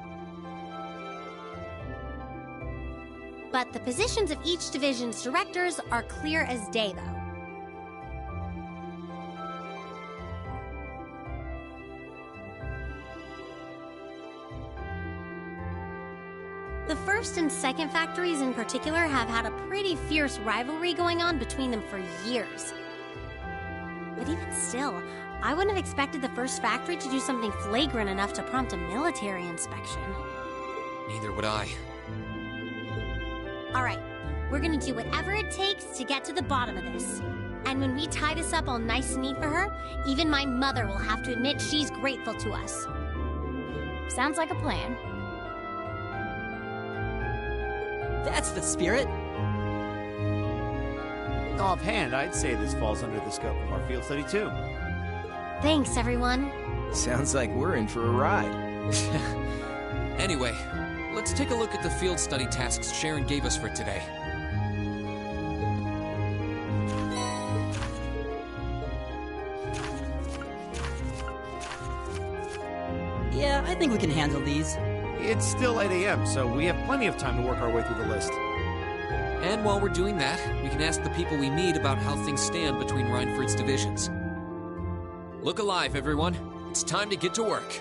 But the positions of each division's directors are clear as day, though. The first and second factories in particular have had a pretty fierce rivalry going on between them for years. But even still, I wouldn't have expected the first factory to do something flagrant enough to prompt a military inspection. Neither would I. Alright, we're gonna do whatever it takes to get to the bottom of this. And when we tie this up all nice and neat for her, even my mother will have to admit she's grateful to us. Sounds like a plan. That's the spirit. Offhand, I'd say this falls under the scope of our field study too. Thanks, everyone. Sounds like we're in for a ride. Anyway, let's take a look at the field study tasks Sharon gave us for today. Yeah, I think we can handle these. It's still 8 a.m., so we have plenty of time to work our way through the list. And while we're doing that, we can ask the people we meet about how things stand between Reinford's divisions. Look alive, everyone. It's time to get to work.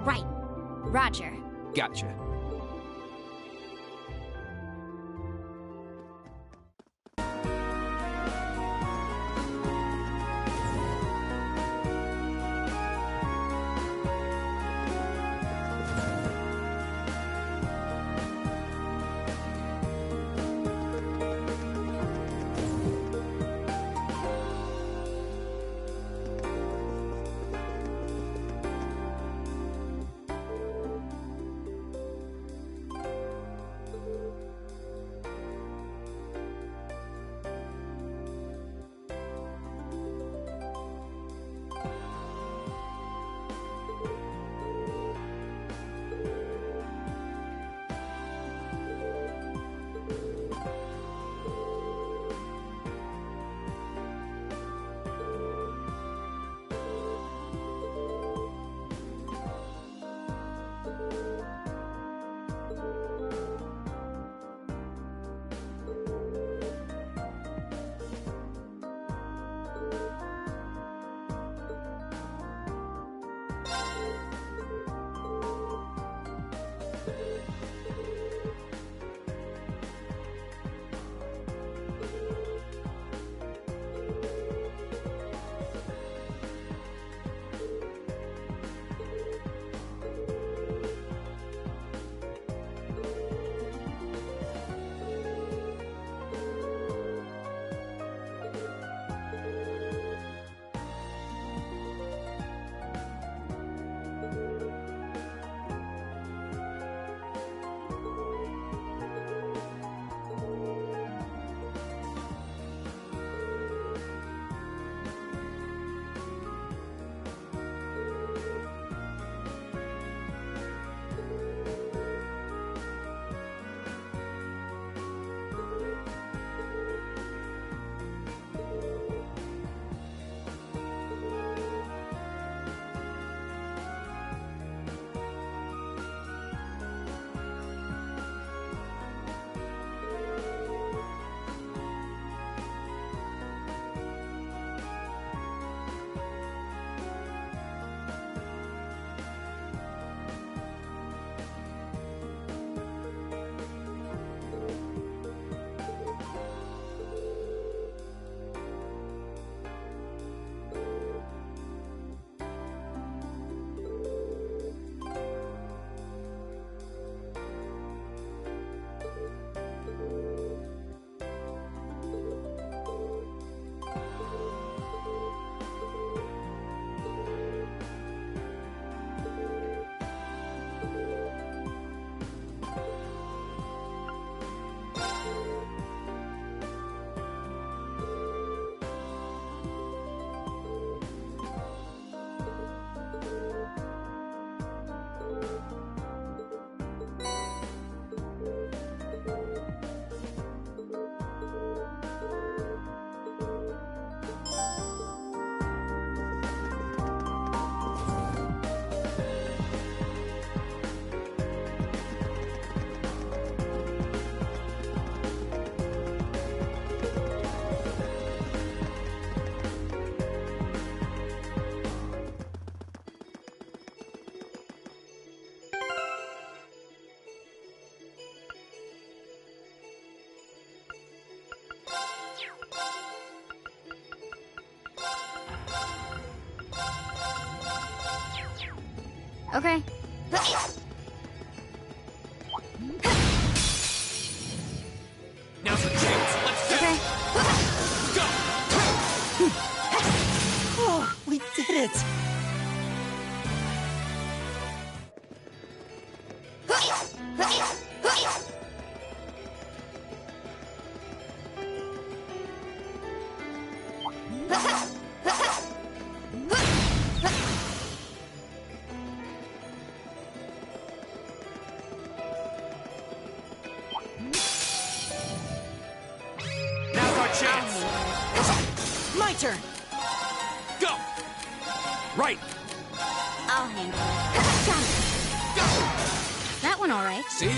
Right. Roger. Gotcha. Okay. Now's the chance. Let's go. Okay. Go. Oh, we did it! Now's our chance. My turn! Go. Right. I'll handle it. That one all right. See?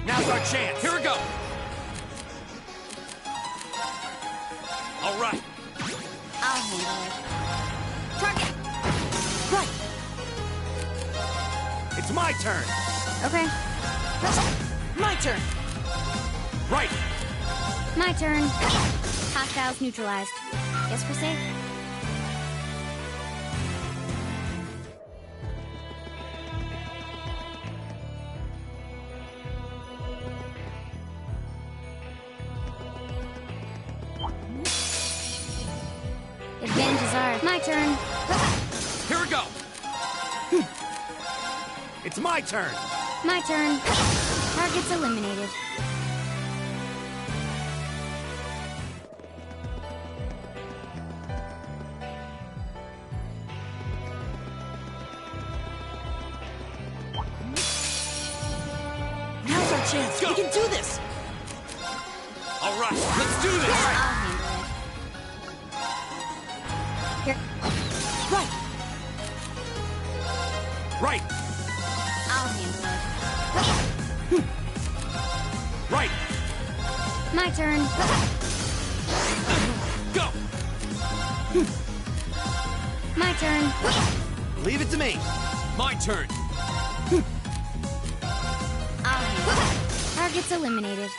Now's our chance. Here we go. All right. I'll handle it. Target! Right! It's my turn. Okay. My turn! Right. My turn. Hostiles neutralized. Guess we're safe. Advantage is ours. My turn. Here we go. It's my turn. My turn. Target's eliminated. Now's our chance! We can do this! All right. Let's do this. I'll handle it. Here. Right! Right. I'll handle it. Right. My turn. Go. My turn. Leave it to me. My turn. I'll handle it. Target's eliminated.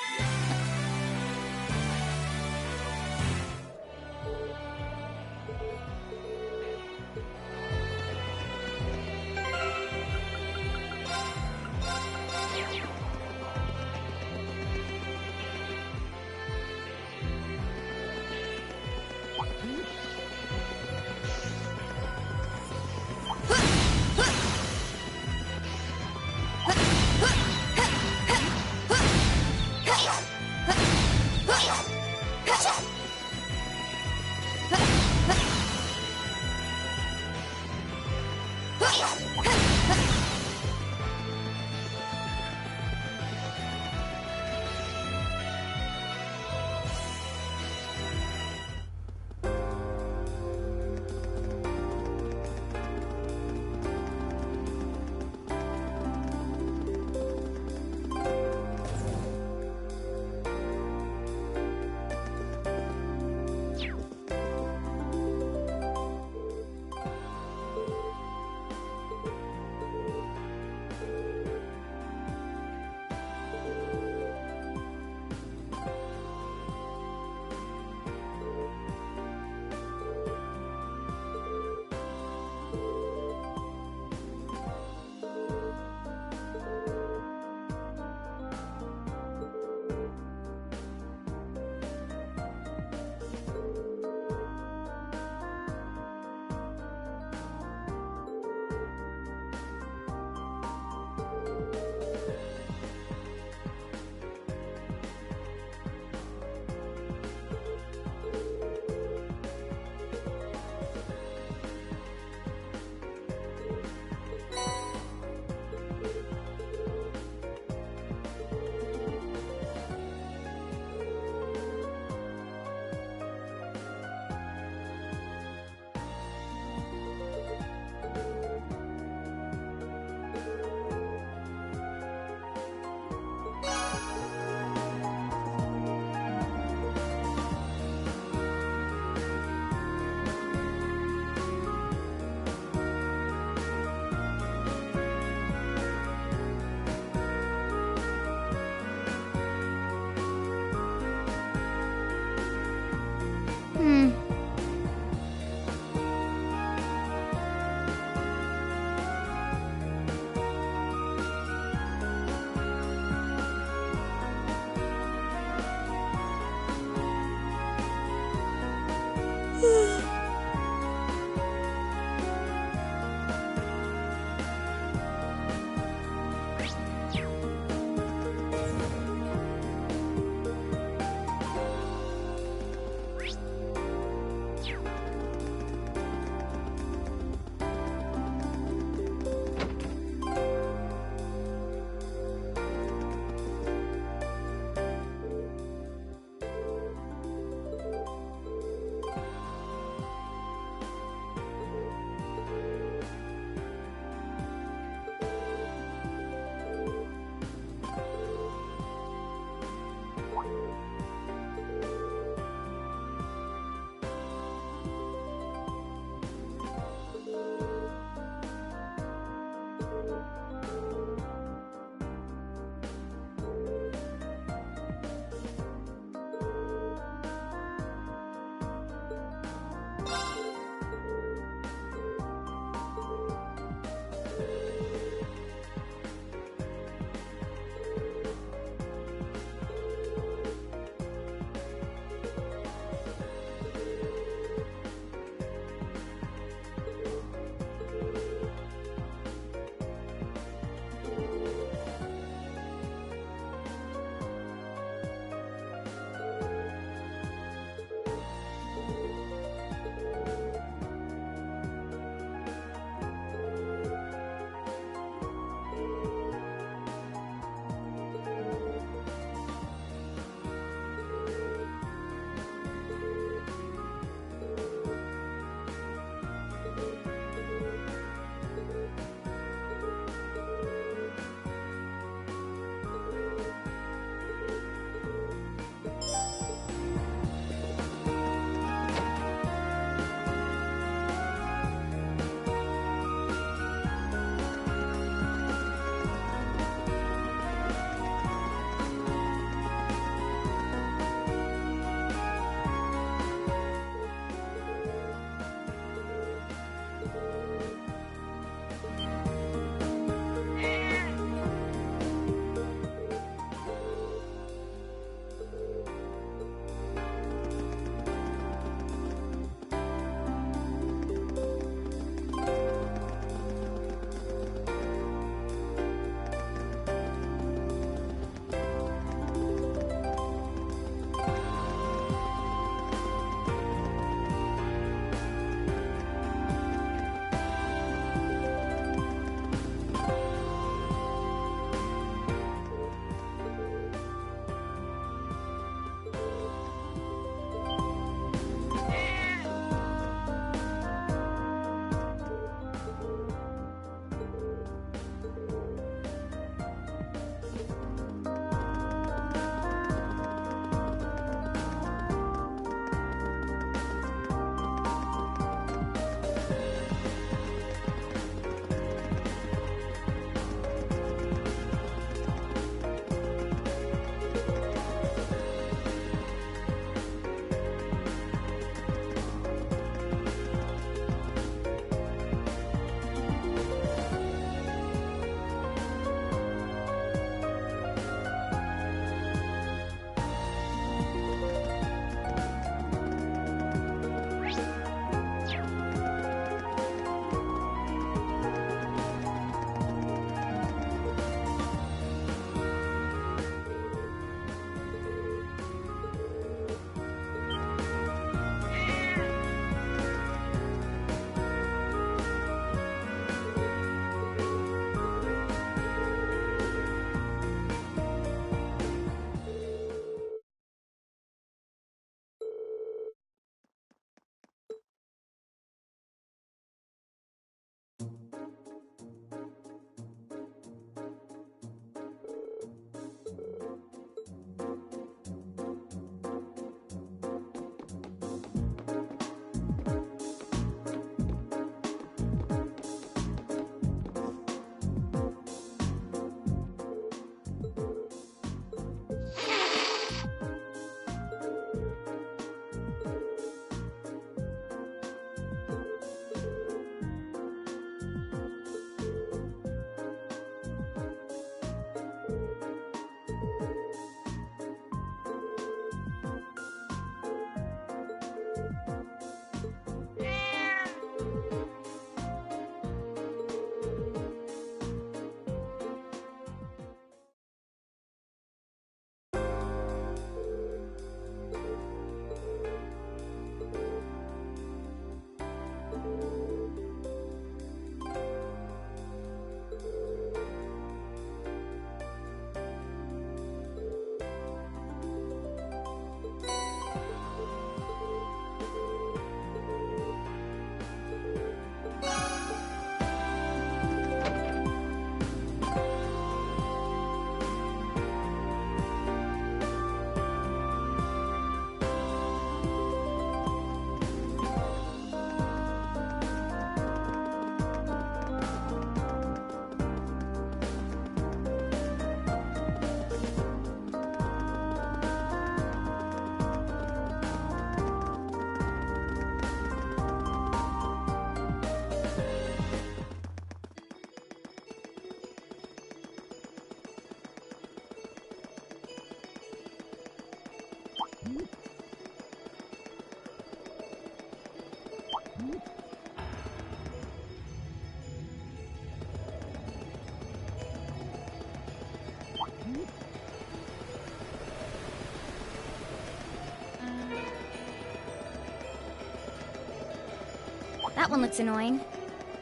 That one looks annoying.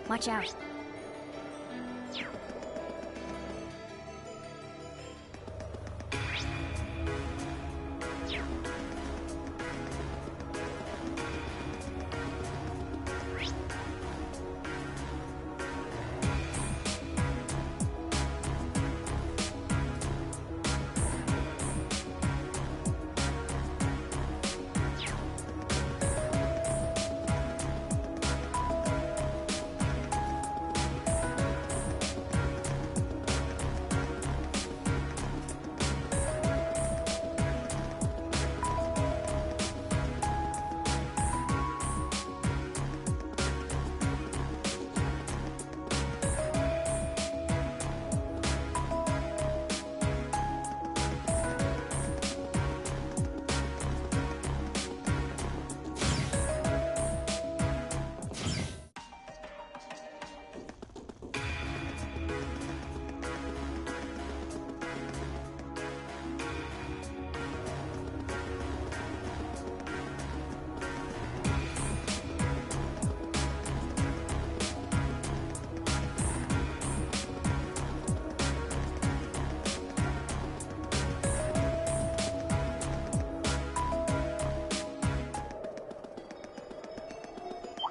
Watch out.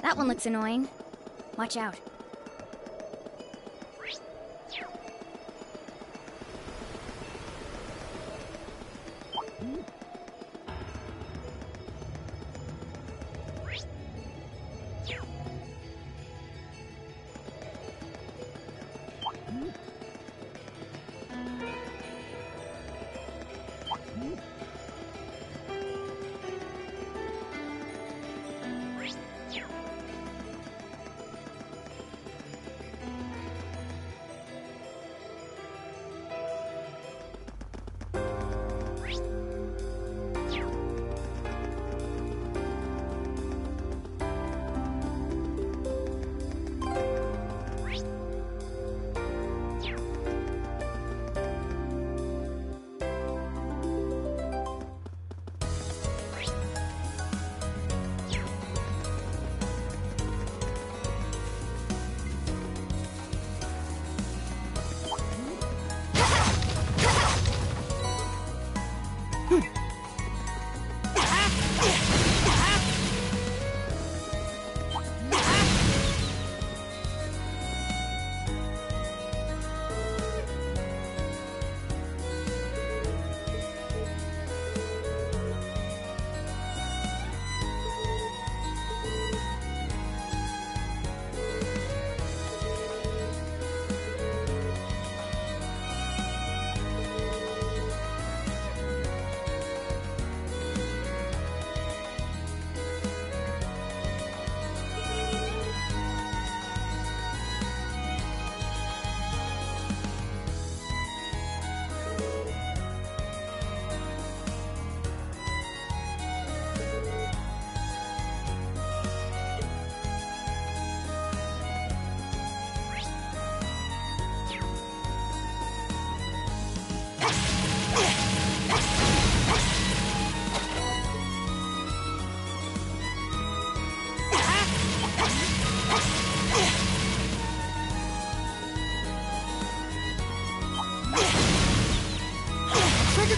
That one looks annoying. Watch out.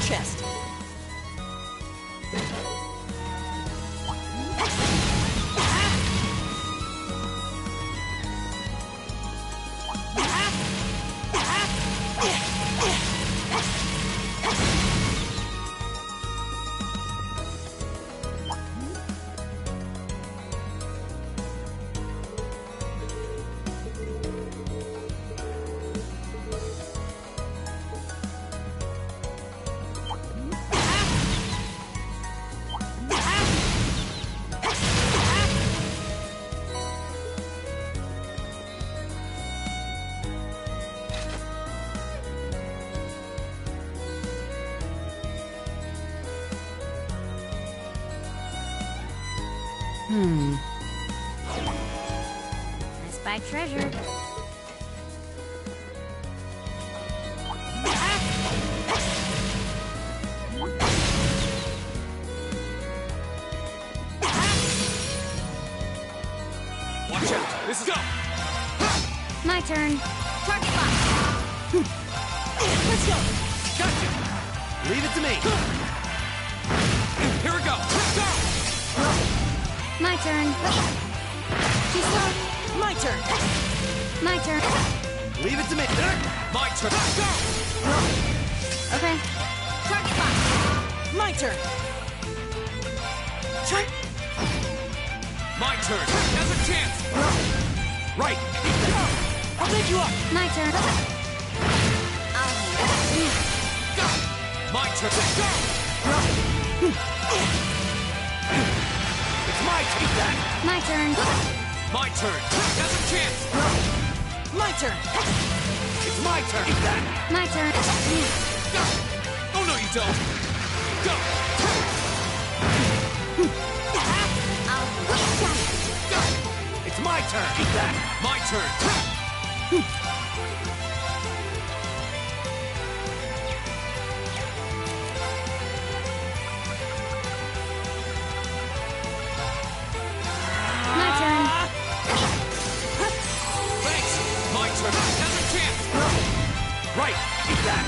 Chest. by treasure. Watch out! This is go! My turn. Target lock! Let's go! Gotcha! Leave it to me! Here we go! Go! My turn. She's slow. My turn! My turn. Leave it to me! My turn! Go! Okay. Target lock! My turn! My turn! Has a chance! Right! I'll take you up! My turn. My turn! Go! It's my turn! That! My turn. My turn! Has a chance! My turn! It's my turn! That! My turn. Go! Oh no, you don't! Go! Go! It's my turn! Eat that! My turn! My turn. Thanks! My turn! Has a chance! Right! Eat that!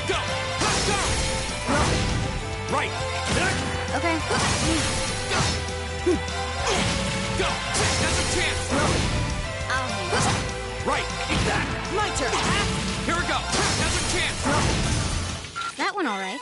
Go! Go! Right! Okay. Go! Has a chance! Right! Eat that! My turn! Here we go! Has a chance! That one all right.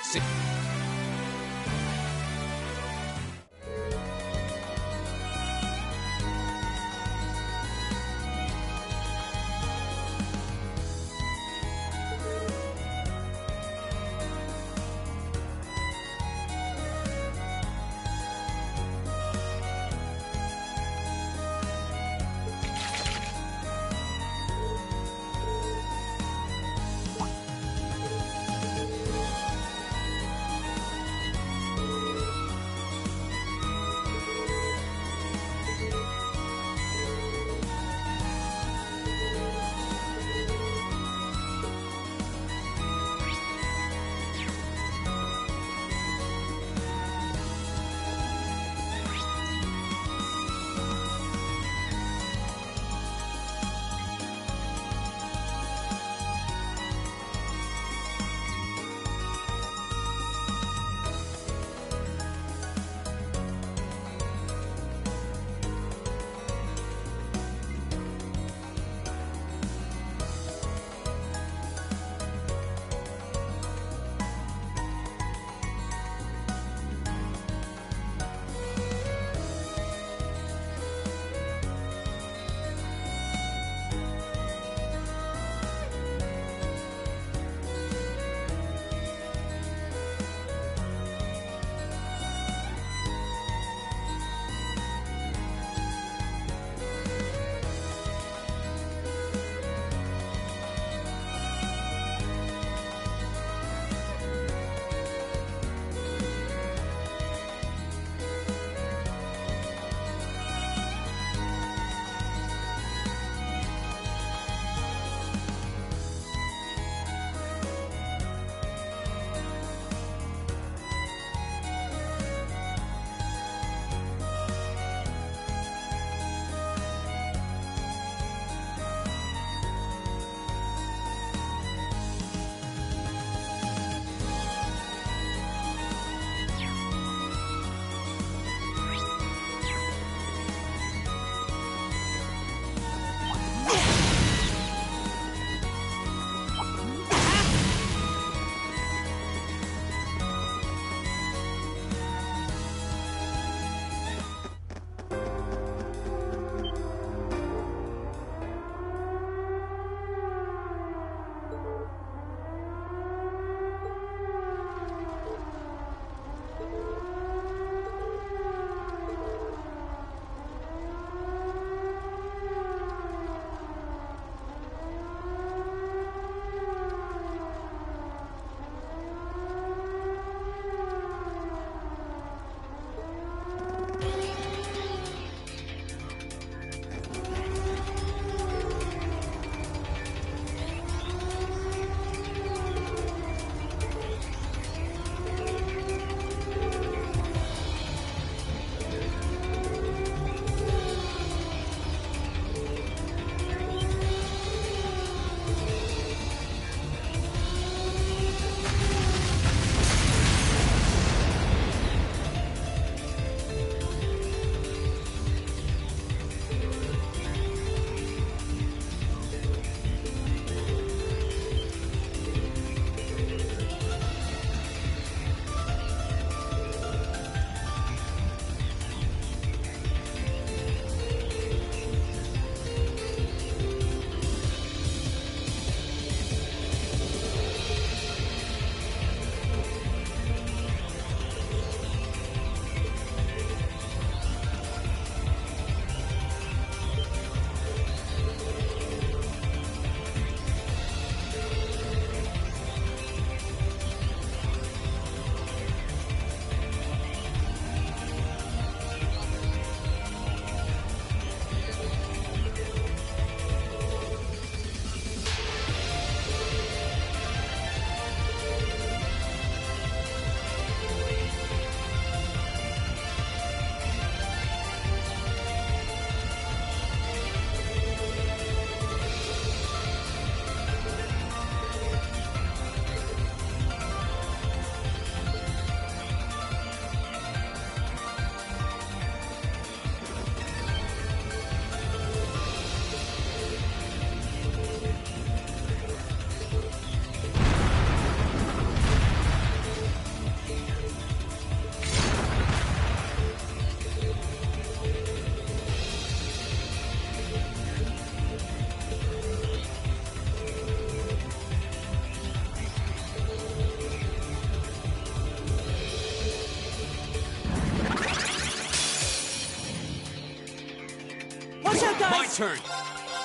right, guys. My turn.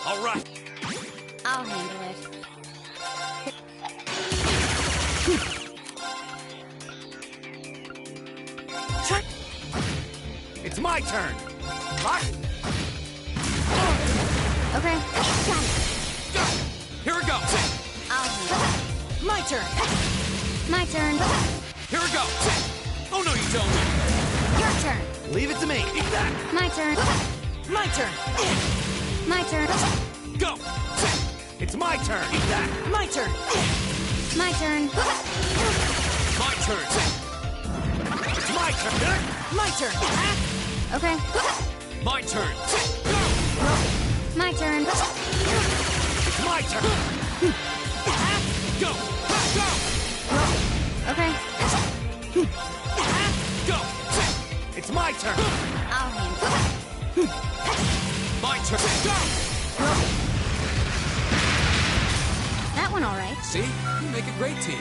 All right. I'll handle it. It's my turn. Right. Okay, got it. Here we go. I'll handle it. My turn. My turn. Here we go. Oh, no, you don't. Your turn. Leave it to me. Eat that. My turn. My turn. My turn. Go. It's my turn. Eat that. My turn. My turn. My turn. It's my turn. My turn. Okay. My turn. My turn. It's my turn. Go. Go. Okay. Go. It's my turn. I'll handle it. My turn. Go. That went all right. See? You make a great team.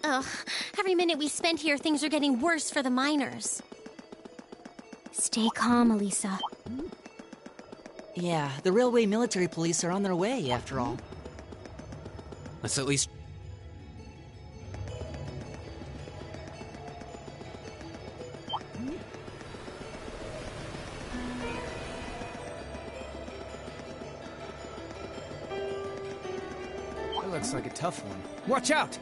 Ugh, every minute we spend here, things are getting worse for the miners. Stay calm, Elisa. Yeah, the railway military police are on their way, after all. Let's at least... That looks like a tough one. Watch out!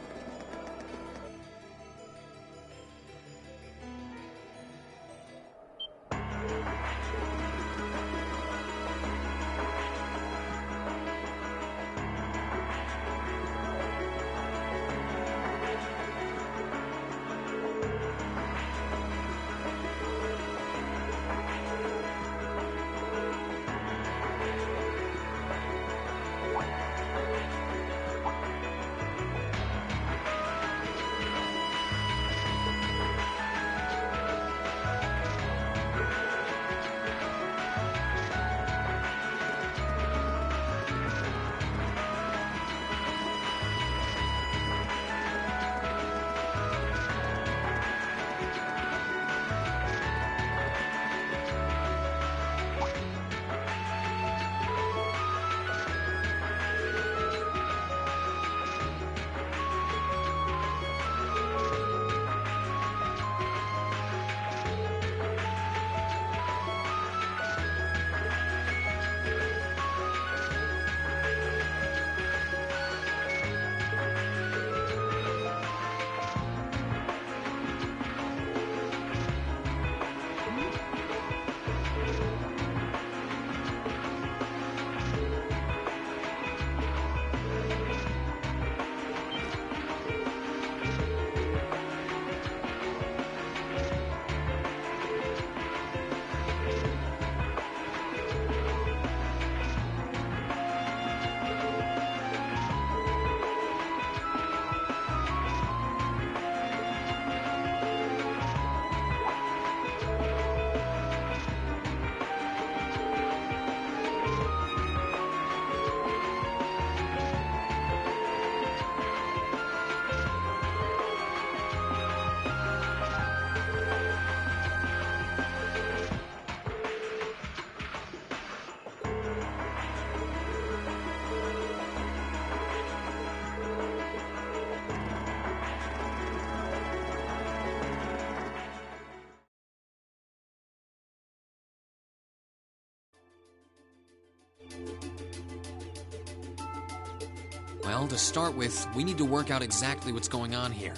Well, to start with, we need to work out exactly what's going on here.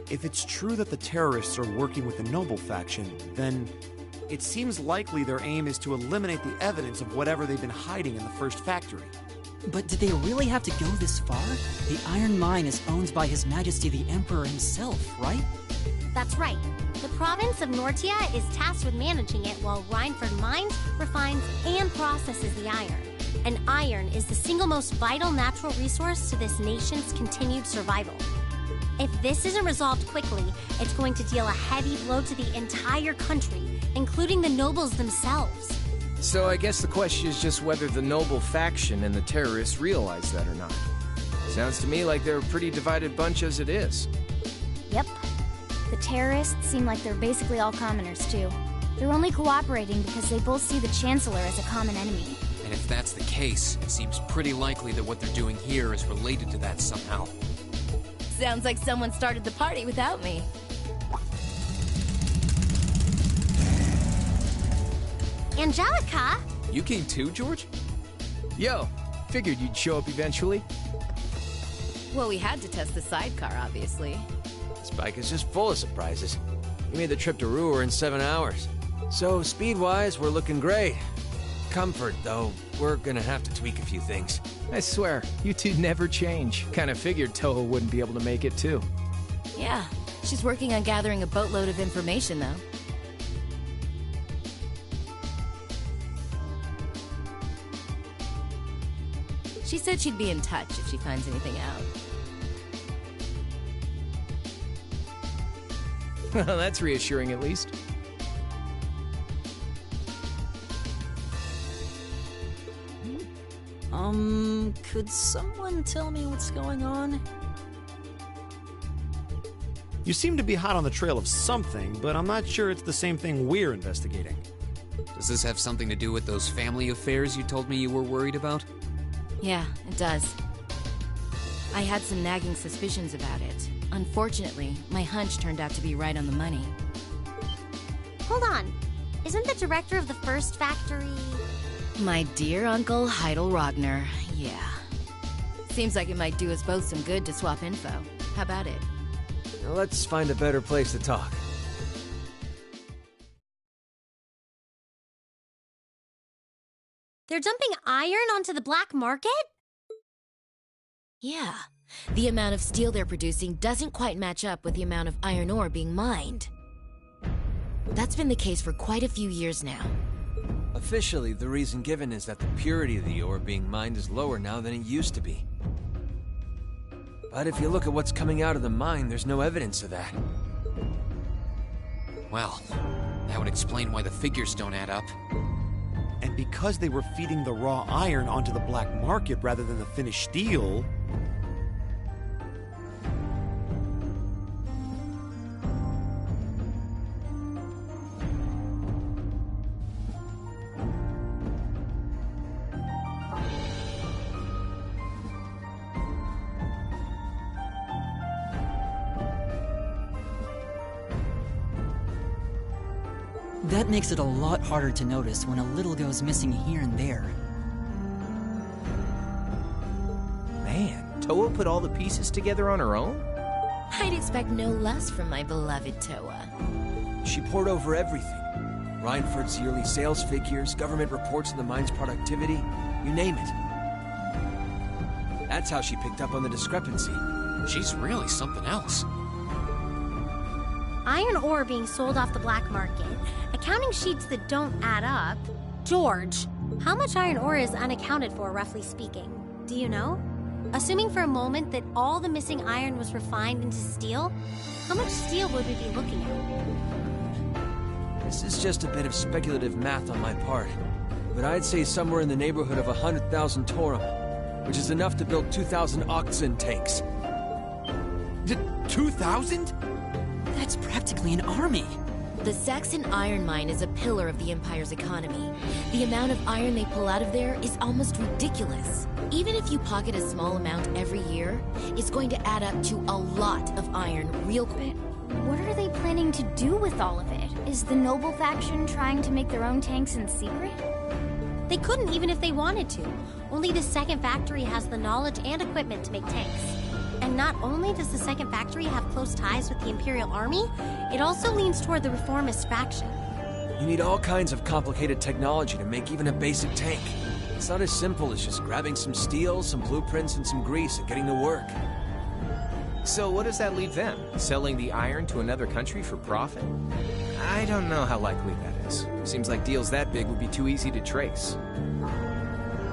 If it's true that the terrorists are working with the Noble faction, then it seems likely their aim is to eliminate the evidence of whatever they've been hiding in the first factory. But did they really have to go this far? The Iron Mine is owned by His Majesty the Emperor himself, right? That's right. The province of Nortia is tasked with managing it while Rhineford mines, refines, and processes the iron. And iron is the single most vital natural resource to this nation's continued survival. If this isn't resolved quickly, it's going to deal a heavy blow to the entire country, including the nobles themselves. So I guess the question is just whether the Noble faction and the terrorists realize that or not. Sounds to me like they're a pretty divided bunch as it is. Yep. The terrorists seem like they're basically all commoners, too. They're only cooperating because they both see the Chancellor as a common enemy. And if that's the case, it seems pretty likely that what they're doing here is related to that somehow. Sounds like someone started the party without me. Angelica? You came too, George? Yo, figured you'd show up eventually. Well, we had to test the sidecar, obviously. Spike is just full of surprises. We made the trip to Ruhr in 7 hours. So, speed-wise, we're looking great. Comfort, though, we're gonna have to tweak a few things. I swear, you two never change. Kinda figured Toho wouldn't be able to make it, too. Yeah, she's working on gathering a boatload of information, though. She said she'd be in touch if she finds anything out. Well, that's reassuring at least. Could someone tell me what's going on? You seem to be hot on the trail of something, but I'm not sure it's the same thing we're investigating. Does this have something to do with those family affairs you told me you were worried about? Yeah, it does. I had some nagging suspicions about it. Unfortunately, my hunch turned out to be right on the money. Hold on. Isn't the director of the first factory... My dear Uncle Heidel Rogner, yeah. Seems like it might do us both some good to swap info. How about it? Now let's find a better place to talk. They're dumping iron onto the black market? Yeah. The amount of steel they're producing doesn't quite match up with the amount of iron ore being mined. That's been the case for quite a few years now. Officially, the reason given is that the purity of the ore being mined is lower now than it used to be. But if you look at what's coming out of the mine, there's no evidence of that. Well, that would explain why the figures don't add up. And because they were feeding the raw iron onto the black market rather than the finished steel... That makes it a lot harder to notice when a little goes missing here and there. Man, Toa put all the pieces together on her own? I'd expect no less from my beloved Toa. She poured over everything. Reinford's yearly sales figures, government reports on the mine's productivity, you name it. That's how she picked up on the discrepancy. She's really something else. Iron ore being sold off the black market, accounting sheets that don't add up. George, how much iron ore is unaccounted for, roughly speaking? Do you know? Assuming for a moment that all the missing iron was refined into steel, how much steel would we be looking at? This is just a bit of speculative math on my part, but I'd say somewhere in the neighborhood of 100,000 Torum, which is enough to build 2,000 oxen tanks. 2,000? That's practically an army. The Saxon iron mine is a pillar of the Empire's economy. The amount of iron they pull out of there is almost ridiculous. Even if you pocket a small amount every year, it's going to add up to a lot of iron real quick. What are they planning to do with all of it? Is the Noble faction trying to make their own tanks in secret? They couldn't even if they wanted to. Only the second factory has the knowledge and equipment to make tanks. And not only does the second factory have close ties with the Imperial Army, it also leans toward the reformist faction. You need all kinds of complicated technology to make even a basic tank. It's not as simple as just grabbing some steel, some blueprints, and some grease and getting to work. So what does that leave them? Selling the iron to another country for profit? I don't know how likely that is. Seems like deals that big would be too easy to trace.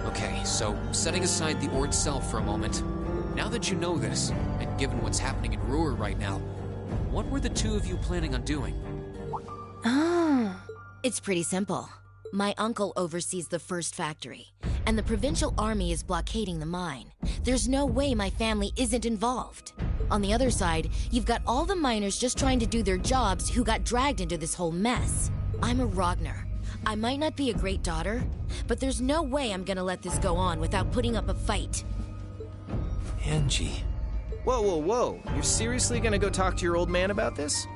Okay, so setting aside the ore itself for a moment, now that you know this, and given what's happening in Ruhr right now, what were the two of you planning on doing? It's pretty simple. My uncle oversees the first factory, and the provincial army is blockading the mine. There's no way my family isn't involved. On the other side, you've got all the miners just trying to do their jobs who got dragged into this whole mess. I'm a Ragnar. I might not be a great daughter, but there's no way I'm gonna let this go on without putting up a fight. Angie. Whoa, whoa, whoa. You're seriously gonna go talk to your old man about this?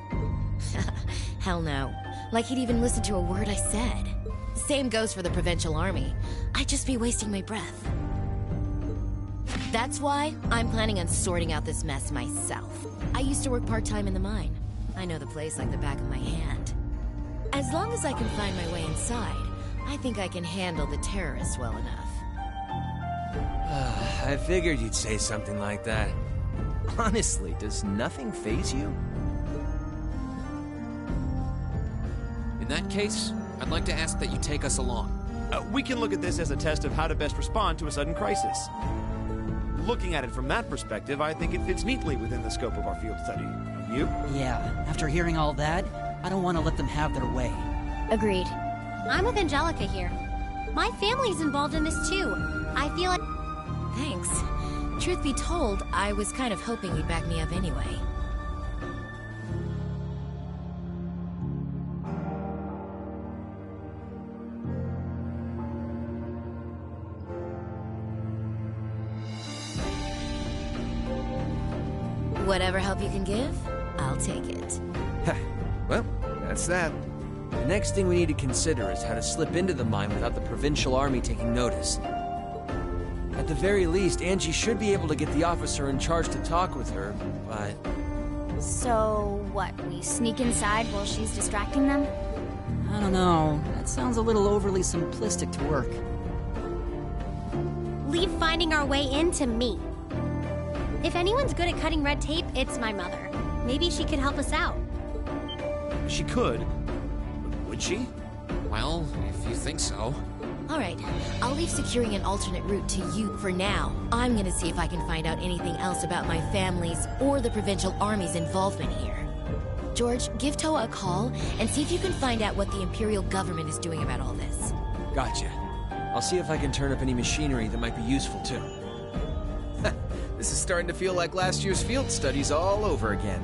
Hell no. Like he'd even listen to a word I said. Same goes for the Provincial Army. I'd just be wasting my breath. That's why I'm planning on sorting out this mess myself. I used to work part-time in the mine. I know the place like the back of my hand. As long as I can find my way inside, I think I can handle the terrorists well enough. I figured you'd say something like that. Honestly, does nothing faze you? In that case, I'd like to ask that you take us along. We can look at this as a test of how to best respond to a sudden crisis. Looking at it from that perspective, I think it fits neatly within the scope of our field study. You? Yeah, after hearing all that, I don't want to let them have their way. Agreed. I'm with Angelica here. My family's involved in this too. I feel like... Thanks. Truth be told, I was kind of hoping you'd back me up anyway. Whatever help you can give, I'll take it. Well, that's that. The next thing we need to consider is how to slip into the mine without the Provincial Army taking notice. At the very least, Angie should be able to get the officer in charge to talk with her, but... So, what, we sneak inside while she's distracting them? I don't know. That sounds a little overly simplistic to work. leave finding our way in to me. If anyone's good at cutting red tape, it's my mother. Maybe she could help us out. She could. Would she? Well, if you think so. Alright, I'll leave securing an alternate route to you for now. I'm gonna see if I can find out anything else about my family's or the Provincial Army's involvement here. George, give Toa a call and see if you can find out what the Imperial government is doing about all this. Gotcha. I'll see if I can turn up any machinery that might be useful too. This is starting to feel like last year's field studies all over again.